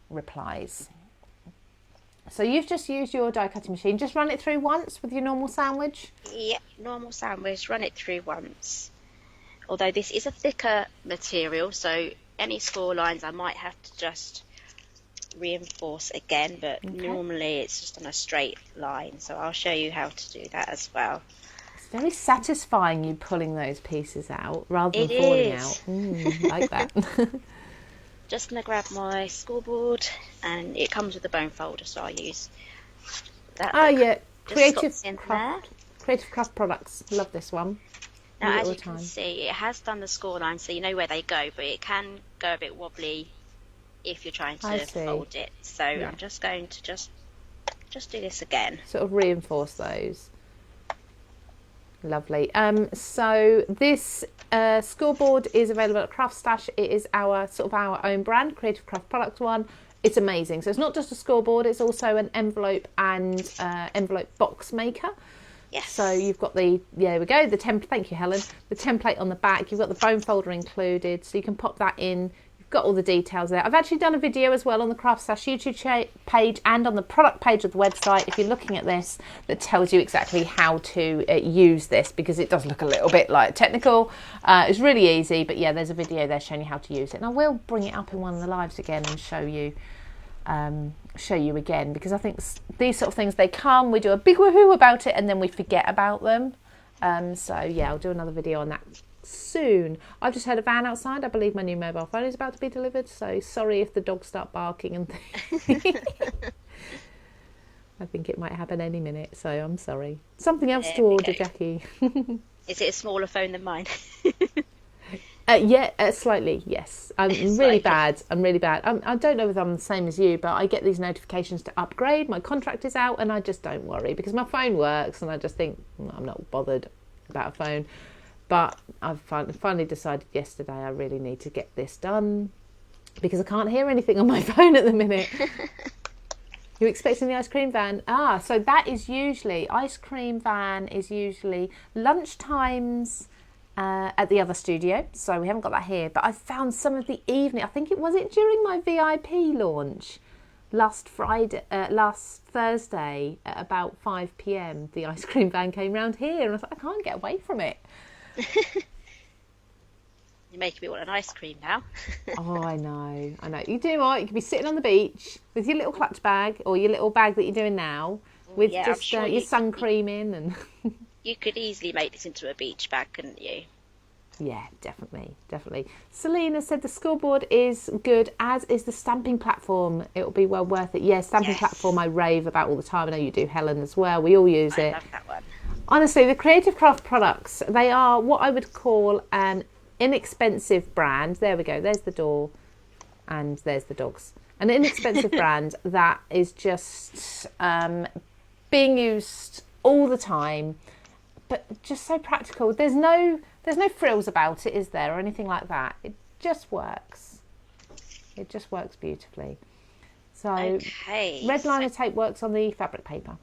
replies. So you've just used your die cutting machine. Just run it through once with your normal sandwich? Yeah, normal sandwich. Run it through once. Although this is a thicker material, so any score lines I might have to just reinforce again, but normally it's just on a straight line. So I'll show you how to do that as well. very satisfying, you pulling those pieces out rather than It falling is. out. Like that. Just going to grab my scoreboard, and it comes with a bone folder, so I use that. Oh yeah, Just slots in there. Creative Craft products. Love this one. Now, as you can see, it has done the score line, so you know where they go, but it can go a bit wobbly if you're trying to fold it. So I'm just going to just do this again. Sort of reinforce those. Lovely. So this scoreboard is available at CraftStash. It is our own brand, Creative Craft Products one. It's amazing. So it's not just a scoreboard; it's also an envelope and envelope box maker. Yes. So you've got the the template. Thank you, Helen. The template on the back. You've got the bone folder included, so you can pop that in. Got all the details there. I've actually done a video as well on the CraftStash YouTube page and on the product page of the website, if you're looking at this, that tells you exactly how to use this, because it does look a little bit like technical. It's really easy, but yeah, there's a video there showing you how to use it, and I will bring it up in one of the lives again and show you again, because I think these sort of things, they come, we do a big woohoo about it, and then we forget about them. So yeah, I'll do another video on that soon. I've just heard a van outside. I believe my new mobile phone is about to be delivered, so sorry if the dogs start barking and things. I think it might happen any minute, so I'm sorry. Something else to order, Jackie. Is it a smaller phone than mine? Slightly, yes. I'm really bad. I don't know if I'm the same as you, but I get these notifications to upgrade. My contract is out, and I just don't worry, because my phone works, and I just think I'm not bothered about a phone. But I've finally decided yesterday I really need to get this done, because I can't hear anything on my phone at the minute. You're expecting the ice cream van? So that is usually, ice cream van is usually lunchtimes at the other studio. So we haven't got that here. But I found some of the evening, I think it was during my VIP launch last Thursday at about 5 p.m. the ice cream van came round here, and I was like, I can't get away from it. You're making me want an ice cream now. Oh, I know. You do what? You could be sitting on the beach with your little clutch bag, or your little bag that you're doing now, with your sun cream in, and you could easily make this into a beach bag, couldn't you? Yeah, definitely. Selena said the scoreboard is good, as is the stamping platform. It'll be well worth it. Yeah, stamping platform I rave about all the time. I know you do, Helen, as well. We all use it. I love that one. Honestly, the Creative Craft products, they are what I would call an inexpensive brand. There we go. There's the door, and there's the dogs. An inexpensive brand that is just being used all the time, but just so practical. There's no frills about it, is there, or anything like that. It just works. It just works beautifully. So red liner tape works on the fabric paper.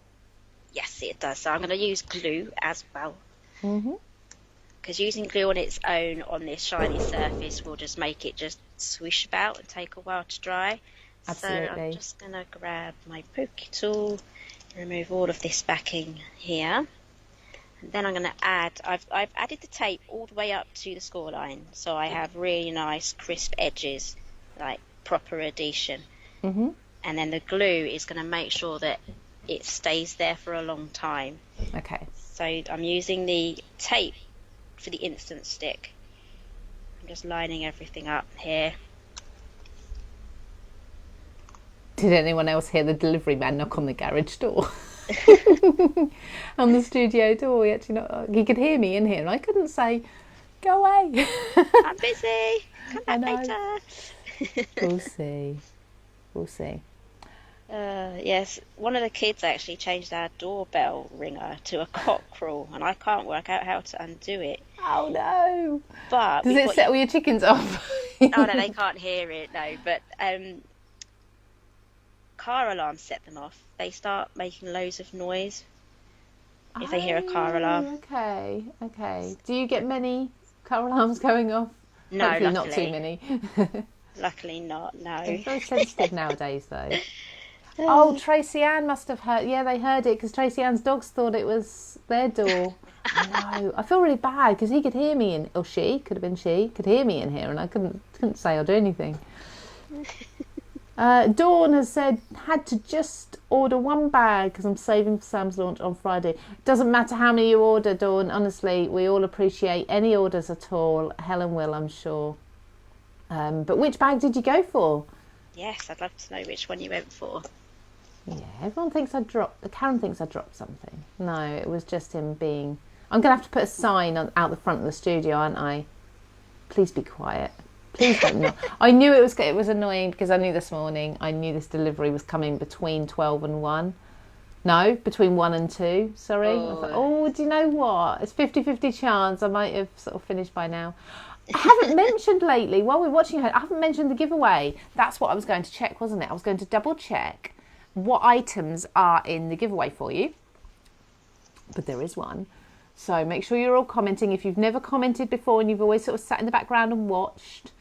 Yes, it does. So I'm going to use glue as well. Mm-hmm. Because using glue on its own on this shiny surface will just make it just swish about and take a while to dry. Absolutely. So I'm just going to grab my pokey tool, remove all of this backing here. And then I'm going to add, I've added the tape all the way up to the score line. So I have really nice crisp edges, like proper adhesion. Mm-hmm. And then the glue is going to make sure that it stays there for a long time. Okay. So I'm using the tape for the instant stick. I'm just lining everything up here. Did anyone else hear the delivery man knock on the garage door? On the studio door? He could hear me in here, and I couldn't say, go away. I'm busy. Come back later. We'll see. Yes, one of the kids actually changed our doorbell ringer to a cockerel, and I can't work out how to undo it. Oh no! But does it set all your chickens off? Oh no, they can't hear it. No, but car alarms set them off. They start making loads of noise if they hear a car alarm. Okay. Do you get many car alarms going off? No, hopefully luckily. Not too many. Luckily not. No. It's very sensitive nowadays, though. Oh, Tracy Ann must have heard. Yeah, they heard it because Tracy Ann's dogs thought it was their door. I know. I feel really bad because he could hear me or she could have been she could hear me in here, and I couldn't say or do anything. Dawn has said, had to just order one bag because I'm saving for Sam's launch on Friday. Doesn't matter how many you order, Dawn. Honestly, we all appreciate any orders at all. Helen will, I'm sure. But which bag did you go for? Yes, I'd love to know which one you went for. Yeah, everyone thinks I dropped... Karen thinks I dropped something. No, it was just him being... I'm going to have to put a sign out the front of the studio, aren't I? Please be quiet. Please don't not. I knew it was annoying because I knew this morning, I knew this delivery was coming between 12 and 1. No, between 1 and 2, sorry. I thought, do you know what? It's 50-50 chance I might have sort of finished by now. I haven't mentioned lately, while we're watching her, I haven't mentioned the giveaway. That's what I was going to check, wasn't it? I was going to double check what items are in the giveaway for you. But there is one. So make sure you're all commenting. If you've never commented before and you've always sort of sat in the background and watched,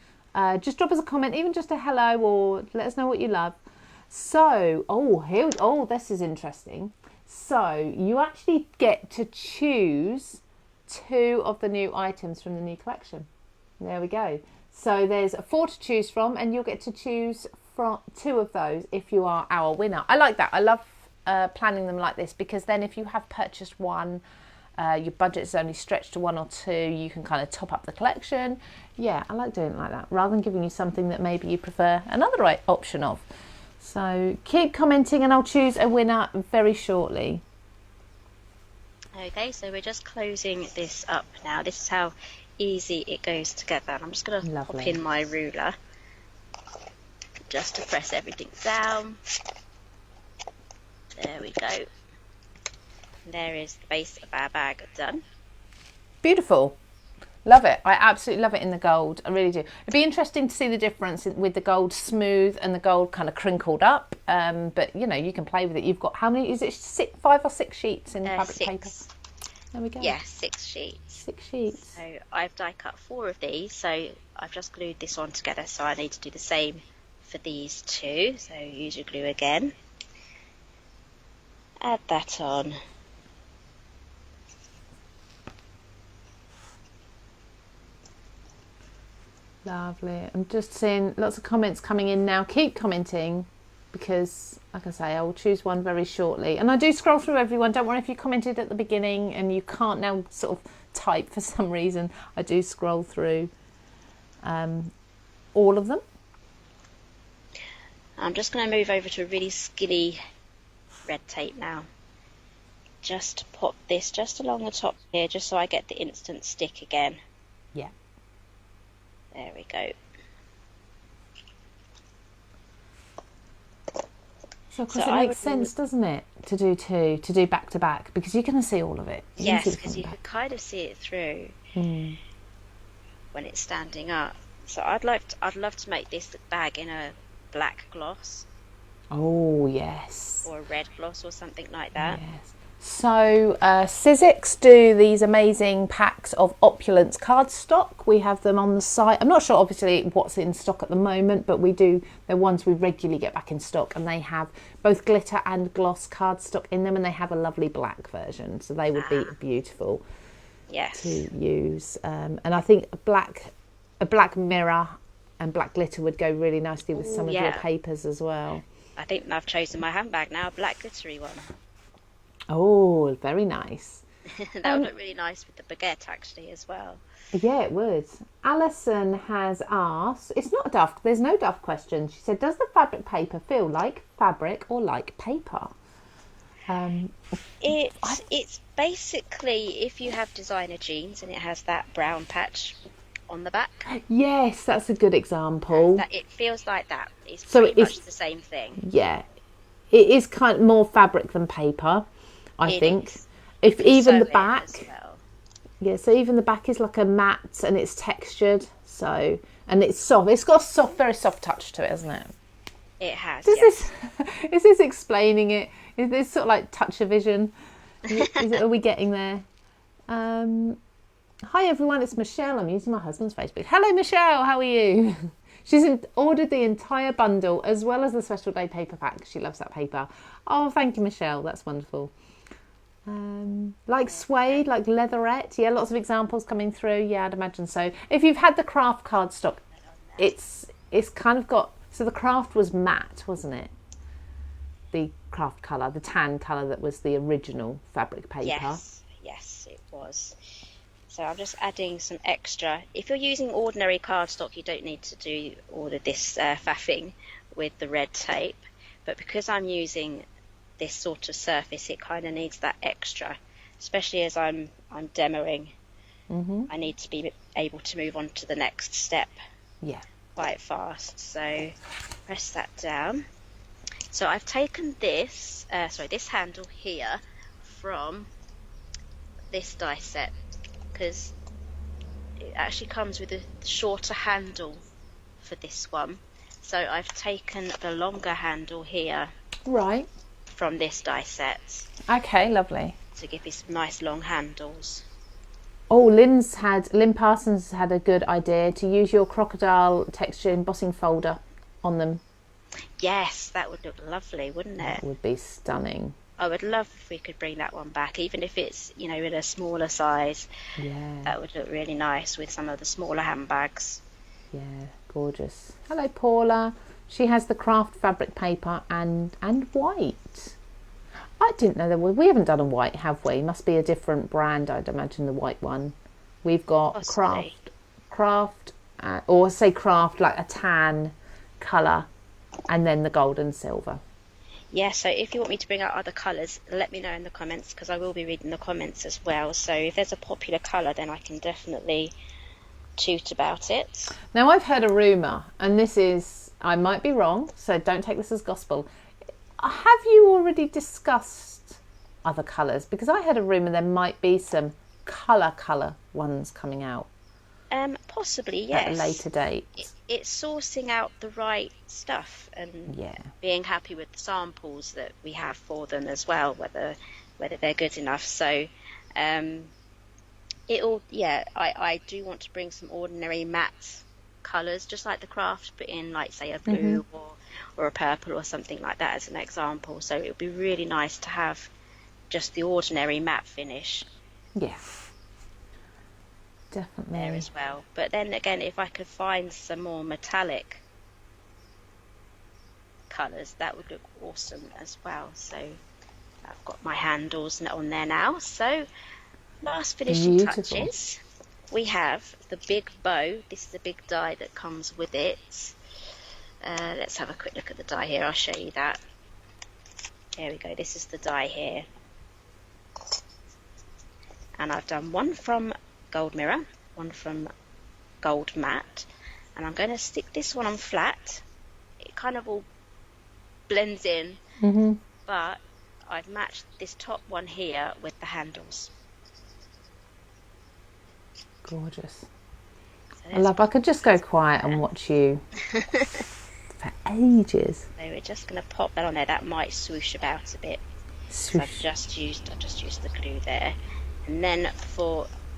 just drop us a comment, even just a hello, or let us know what you love. So, this is interesting. So you actually get to choose 2 of the new items from the new collection. There we go. So there's 4 to choose from, and you'll get to choose from 2 of those if you are our winner. I like that. I love planning them like this, because then if you have purchased one, your budget is only stretched to 1 or 2, you can kind of top up the collection. Yeah, I like doing it like that, rather than giving you something that maybe you prefer another option of. So keep commenting and I'll choose a winner very shortly. Okay, so we're just closing this up now. This is how easy it goes together. And I'm just going to pop in my ruler just to press everything down. There we go. There is the base of our bag done. Beautiful. Love it. I absolutely love it in the gold. I really do. It'd be interesting to see the difference with the gold smooth and the gold kind of crinkled up. But, you know, you can play with it. You've got, how many, is it 5 or 6 sheets in fabric paper? There we go. Yeah, 6 sheets. 6 sheets. So I've die cut 4 of these. So I've just glued this on together. So I need to do the same for these 2. So use your glue again. Add that on. Lovely. I'm just seeing lots of comments coming in now. Keep commenting, because, like I say, I will choose one very shortly. And I do scroll through everyone. Don't worry if you commented at the beginning and you can't now sort of type for some reason. I do scroll through all of them. I'm just going to move over to a really skinny red tape now. Just pop this just along the top here, just so I get the instant stick again. Yeah. There we go. So of course it makes sense, doesn't it, to do 2, to do back to back, because you're going to see all of it. Yes, because you can kind of see it through when it's standing up. So I'd love to make this bag in a black gloss. Oh yes. Or a red gloss or something like that. Yes. So Sizzix do these amazing packs of Opulence cardstock. We have them on the site. I'm not sure obviously what's in stock at the moment, but we do. They're ones we regularly get back in stock, and they have both glitter and gloss cardstock in them, and they have a lovely black version, so they would be beautiful to use. And I think a black mirror and black glitter would go really nicely with some of your papers as well. I think I've chosen my handbag now, a black glittery one. Oh, very nice. That would look really nice with the baguette actually as well. Yeah, it would. Alison has asked, it's not a daft, there's no daft question. She said, does the fabric paper feel like fabric or like paper? It's basically, if you have designer jeans and it has that brown patch on the back. Yes, that's a good example. It feels like that. It's pretty much the same thing. Yeah, it is kind of more fabric than paper, I think. If even the back, so even the back is like a matte and it's textured. So, and it's soft. It's got a very soft touch to it, hasn't it? It has. Is this explaining it? Is this sort of like touch-o-vision? Are we getting there? Hi everyone, it's Michelle. I'm using my husband's Facebook. Hello Michelle, how are you? She's ordered the entire bundle as well as the special day paper pack. She loves that paper. Oh, thank you Michelle, that's wonderful. Like suede, like leatherette. Yeah, lots of examples coming through. Yeah, I'd imagine so. If you've had the craft cardstock, it's kind of got So the craft was matte, wasn't it? The craft colour, the tan colour that was the original fabric paper. Yes, it was. So I'm just adding some extra. If you're using ordinary cardstock, you don't need to do all of this faffing with the red tape. But because I'm using this sort of surface, it kind of needs that extra, especially as I'm demoing. I need to be able to move on to the next step quite fast. So press that down. So I've taken this handle here from this die set, because it actually comes with a shorter handle for this one. So I've taken the longer handle here from this die set. Okay, lovely. To give me some nice long handles. Oh, Lynn Parsons had a good idea to use your crocodile texture embossing folder on them. Yes, that would look lovely, wouldn't it? That would be stunning. I would love if we could bring that one back, even if it's, in a smaller size. Yeah. That would look really nice with some of the smaller handbags. Yeah, gorgeous. Hello, Paula. She has the craft fabric paper and white. I didn't know we haven't done a white, have we? Must be a different brand, I'd imagine, the white one. We've got Possibly. craft, like a tan colour, and then the gold and silver. Yeah, so if you want me to bring out other colours, let me know in the comments, because I will be reading the comments as well. So if there's a popular colour, then I can definitely toot about it. Now, I've heard a rumour, and I might be wrong, so don't take this as gospel. Have you already discussed other colours? Because I heard a rumour there might be some colour ones coming out. Possibly, yes. At a later date. It's sourcing out the right stuff and being happy with the samples that we have for them as well, whether they're good enough. So I do want to bring some ordinary matte colours, just like the craft, but in, like, say, a blue or a purple or something like that as an example. So it would be really nice to have just the ordinary matte finish. Yeah. Definitely. There as well. But then again, if I could find some more metallic colours, that would look awesome as well. So I've got my handles on there now. So last finishing touches, we have the big bow. This is the big die that comes with it. Let's have a quick look at the die here. I'll show you that. There we go. This is the die here. And I've done one from Gold Mirror, one from Gold Matte, and I'm going to stick this one on flat. It kind of all blends in, but I've matched this top one here with the handles. Gorgeous. So I could just go quiet and watch you for ages. So we're just going to pop that on there. That might swoosh about a bit. So I've just used the glue there, and then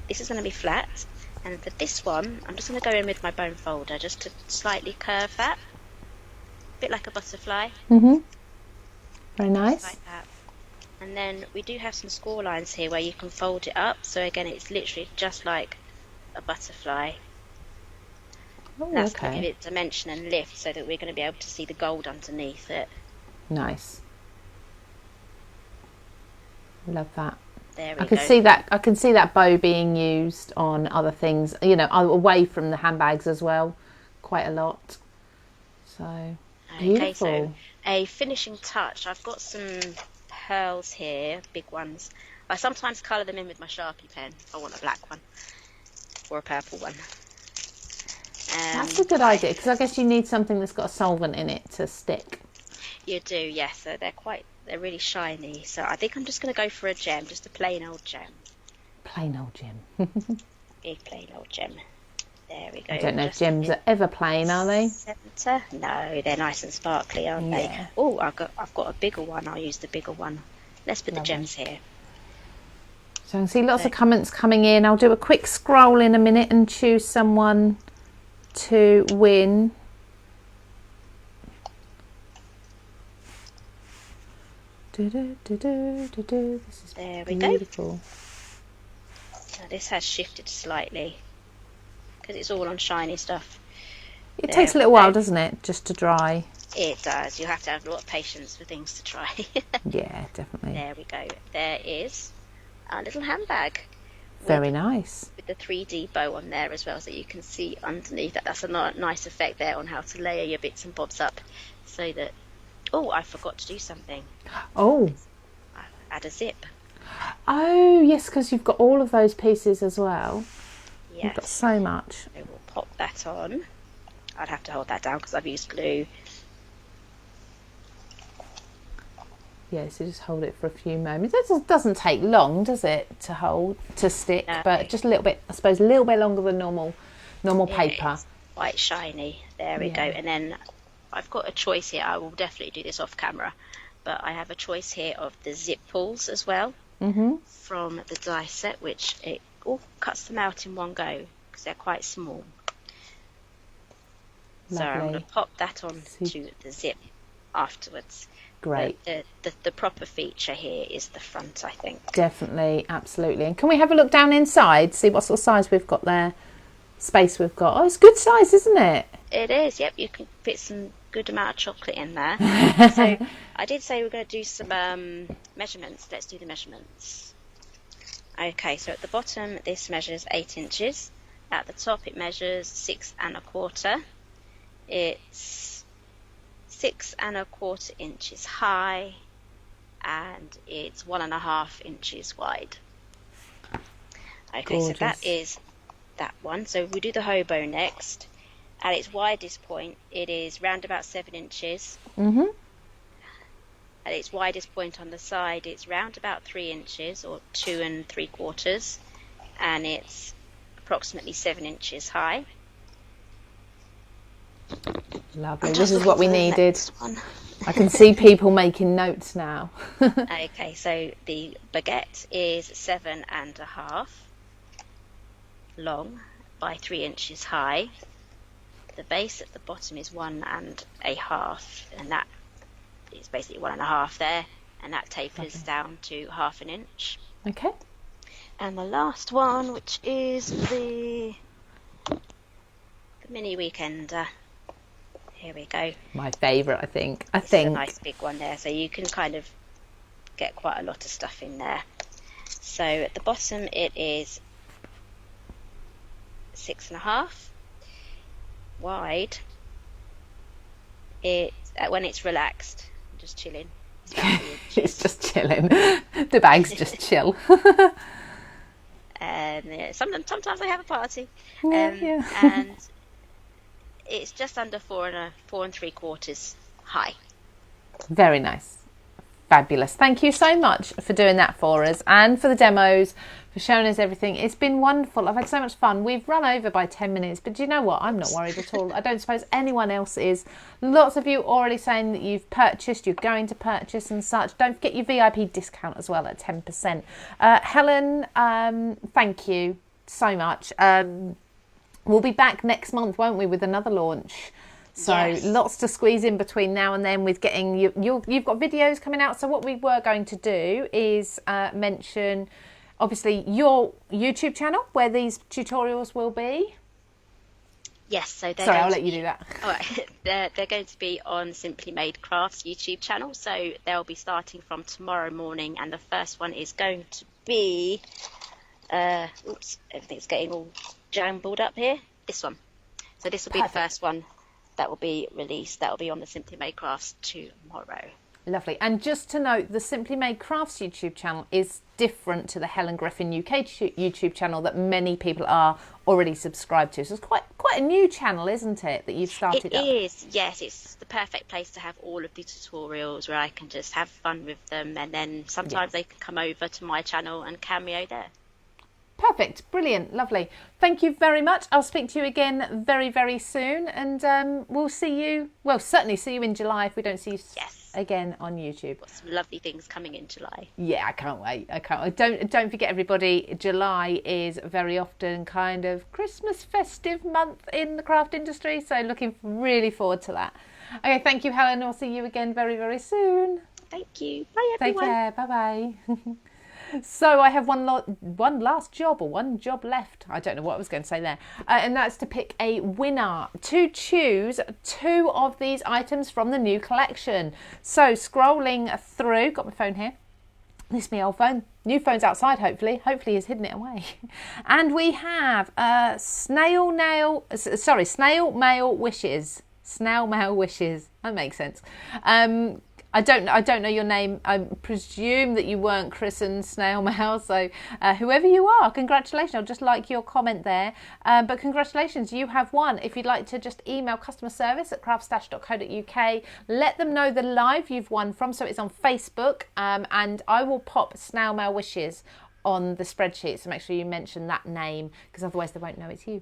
this is going to be flat, and for this one I'm just going to go in with my bone folder just to slightly curve that, a bit like a butterfly. Very nice. Just like that. And then we do have some score lines here where you can fold it up, so again it's literally just like a butterfly. That's going to give it dimension and lift, so that we're going to be able to see the gold underneath it. Nice. Love that. There we go. I can see that bow being used on other things, away from the handbags as well, quite a lot. So beautiful. Okay, so a finishing touch. I've got some pearls here, big ones. I sometimes colour them in with my Sharpie pen if I want a black one or a purple one. That's a good idea, because I guess you need something that's got a solvent in it to stick. You do, yes. So they're really shiny. So I think I'm just going to go for a gem, just a plain old gem. Plain old gem. Big plain old gem. There we go. I don't know if gems are ever plain, are they? Centre? No, they're nice and sparkly, aren't they? Oh, I've got a bigger one. I'll use the bigger one. Let's put the gems here. So I can see lots of comments coming in. I'll do a quick scroll in a minute and choose someone to win. This is there we beautiful. Go. Now this has shifted slightly because it's all on shiny stuff. It takes a little while, doesn't it, just to dry? It does. You have to have a lot of patience for things to dry. Yeah, definitely. There we go. There is our little handbag. Very nice. With the 3D bow on there as well, so you can see underneath that. That's a nice effect there on how to layer your bits and bobs up, so that. Oh, I forgot to do something. Oh. Add a zip. Oh, yes, because you've got all of those pieces as well. Yes. You've got so much. So we'll pop that on. I'd have to hold that down because I've used glue. Yeah, so just hold it for a few moments. It doesn't take long, does it, to stick? No. But just a little bit, I suppose, a little bit longer than normal paper. It's quite shiny. There we go. And then I've got a choice here. I will definitely do this off camera, but I have a choice here of the zip pulls as well from the die set, which it all cuts them out in one go because they're quite small. Lovely. So I'm going to pop that on to the zip afterwards. Great. The proper feature here is the front, I think. Definitely, absolutely. And can we have a look down inside, see what sort of size we've got there, space we've got? Oh, it's good size, isn't it? It is, yep. You can fit some good amount of chocolate in there. So I did say we're going to do some measurements. Let's do the measurements. Okay, so at the bottom, this measures 8 inches. At the top, it measures 6 1/4. It's 6 1/4 inches high, and it's 1.5 inches wide. Okay, gorgeous. So that is that one. So we do the hobo next. At its widest point, it is round about 7 inches. At its widest point on the side, it's round about 3 inches, or 2 3/4, and it's approximately 7 inches high. Lovely. This is what we needed. I can see people making notes now. Okay, so the baguette is 7 1/2 long by 3 inches high. The base at the bottom is 1 1/2, and that is basically 1 1/2 there, and that tapers down to 1/2 inch. Okay. And the last one, which is the mini weekender. Here we go. My favourite, I think. It's a nice big one there, so you can kind of get quite a lot of stuff in there. So at the bottom, it is 6 1/2 wide. When it's relaxed, just chilling. It's about 3 inches. It's just chilling. The bag's just chill. And sometimes I have a party. Yeah. And it's just under 4 3/4 high. Very nice. Fabulous. Thank you so much for doing that for us and for the demos, for showing us everything. It's been wonderful. I've had so much fun. We've run over by 10 minutes, but do you know what? I'm not worried at all. I don't suppose anyone else is. Lots of you already saying that you've purchased, you're going to purchase and such. Don't forget your VIP discount as well at 10%. Helen, thank you so much. We'll be back next month, won't we, with another launch. So lots to squeeze in between now and then with getting you've got videos coming out. So what we were going to do is mention, obviously, your YouTube channel where these tutorials will be. Yes, so sorry, I'll let you do that. All right, they're going to be on Simply Made Crafts YouTube channel. So they'll be starting from tomorrow morning, and the first one is going to be. Oops, everything's getting all jumbled up here. This one. So this will be the first one that will be released. That will be on the Simply Made Crafts tomorrow. Lovely. And just to note, the Simply Made Crafts YouTube channel is different to the Helen Griffin UK YouTube channel that many people are already subscribed to. So it's quite a new channel, isn't it, that you've started up? It is, yes. It's the perfect place to have all of the tutorials where I can just have fun with them, and then sometimes they can come over to my channel and cameo there. Perfect. Brilliant. Lovely. Thank you very much. I'll speak to you again very, very soon. And we'll see you, well, certainly see you in July if we don't see you again on YouTube. Got some lovely things coming in July. Yeah, I can't wait. Don't forget, everybody, July is very often kind of Christmas festive month in the craft industry. So looking really forward to that. Okay, thank you, Helen. I'll see you again very, very soon. Thank you. Bye, everyone. Take care. Bye-bye. So I have one last job, or one job left. I don't know what I was going to say there. And that's to pick a winner to choose 2 of these items from the new collection. So scrolling through, got my phone here. This is my old phone. New phone's outside, hopefully. Hopefully he's hidden it away. And we have snail mail wishes. Snail mail wishes. That makes sense. I don't know your name. I presume that you weren't christened Snail Mail. So whoever you are, congratulations. I'll just like your comment there. But congratulations, you have won. If you'd like to just email customer service at craftstash.co.uk, let them know the live you've won from. So it's on Facebook, and I will pop Snail Mail wishes on the spreadsheet, so make sure you mention that name, because otherwise they won't know it's you.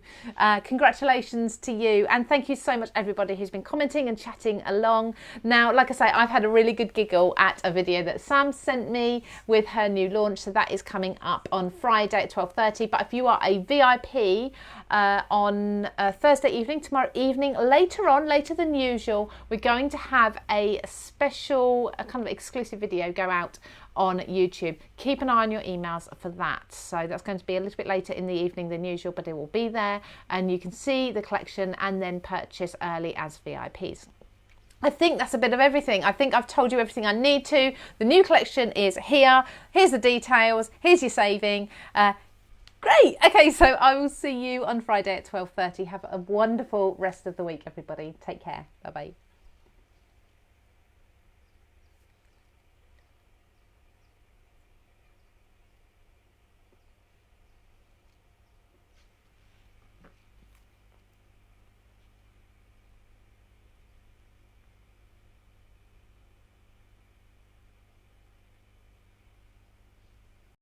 Congratulations to you, and thank you so much everybody who's been commenting and chatting along. Now, like I say, I've had a really good giggle at a video that Sam sent me with her new launch, so that is coming up on Friday at 12:30. But if you are a VIP on Thursday evening, tomorrow evening, later than usual, we're going to have a special, a kind of exclusive video go out on YouTube. Keep an eye on your emails for that. So that's going to be a little bit later in the evening than usual, but it will be there, and you can see the collection and then purchase early as VIPs. I think that's a bit of everything. I think I've told you everything I need to. The new collection is here. Here's the details. Here's your saving. Great. Okay, so I will see you on Friday at 12:30. Have a wonderful rest of the week, everybody. Take care. Bye-bye.